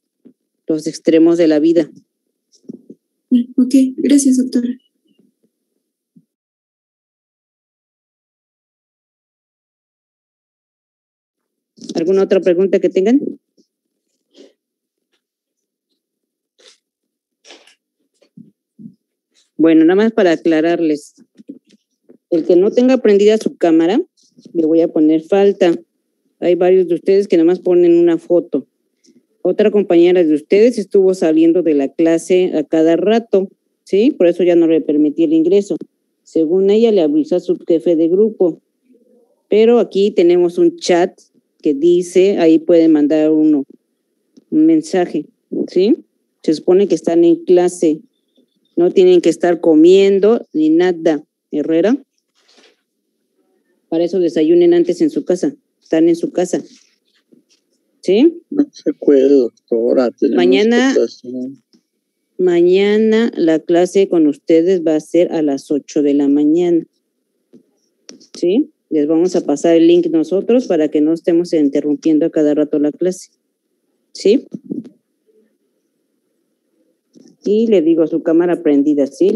los extremos de la vida. Ok, gracias, doctora. ¿Alguna otra pregunta que tengan? Bueno, nada más para aclararles. El que no tenga prendida su cámara, le voy a poner falta. Hay varios de ustedes que nada más ponen una foto. Otra compañera de ustedes estuvo saliendo de la clase a cada rato, ¿sí? Por eso ya no le permití el ingreso. Según ella, le avisó a su jefe de grupo. Pero aquí tenemos un chat que dice, ahí pueden mandar un mensaje, ¿sí? Se supone que están en clase, no tienen que estar comiendo ni nada. Herrera, para eso desayunen antes en su casa, están en su casa, ¿sí? No se puede, doctora. Mañana la clase con ustedes va a ser a las 8 de la mañana, ¿sí? Les vamos a pasar el link nosotros para que no estemos interrumpiendo a cada rato la clase, ¿sí? Y le digo su cámara prendida, ¿sí?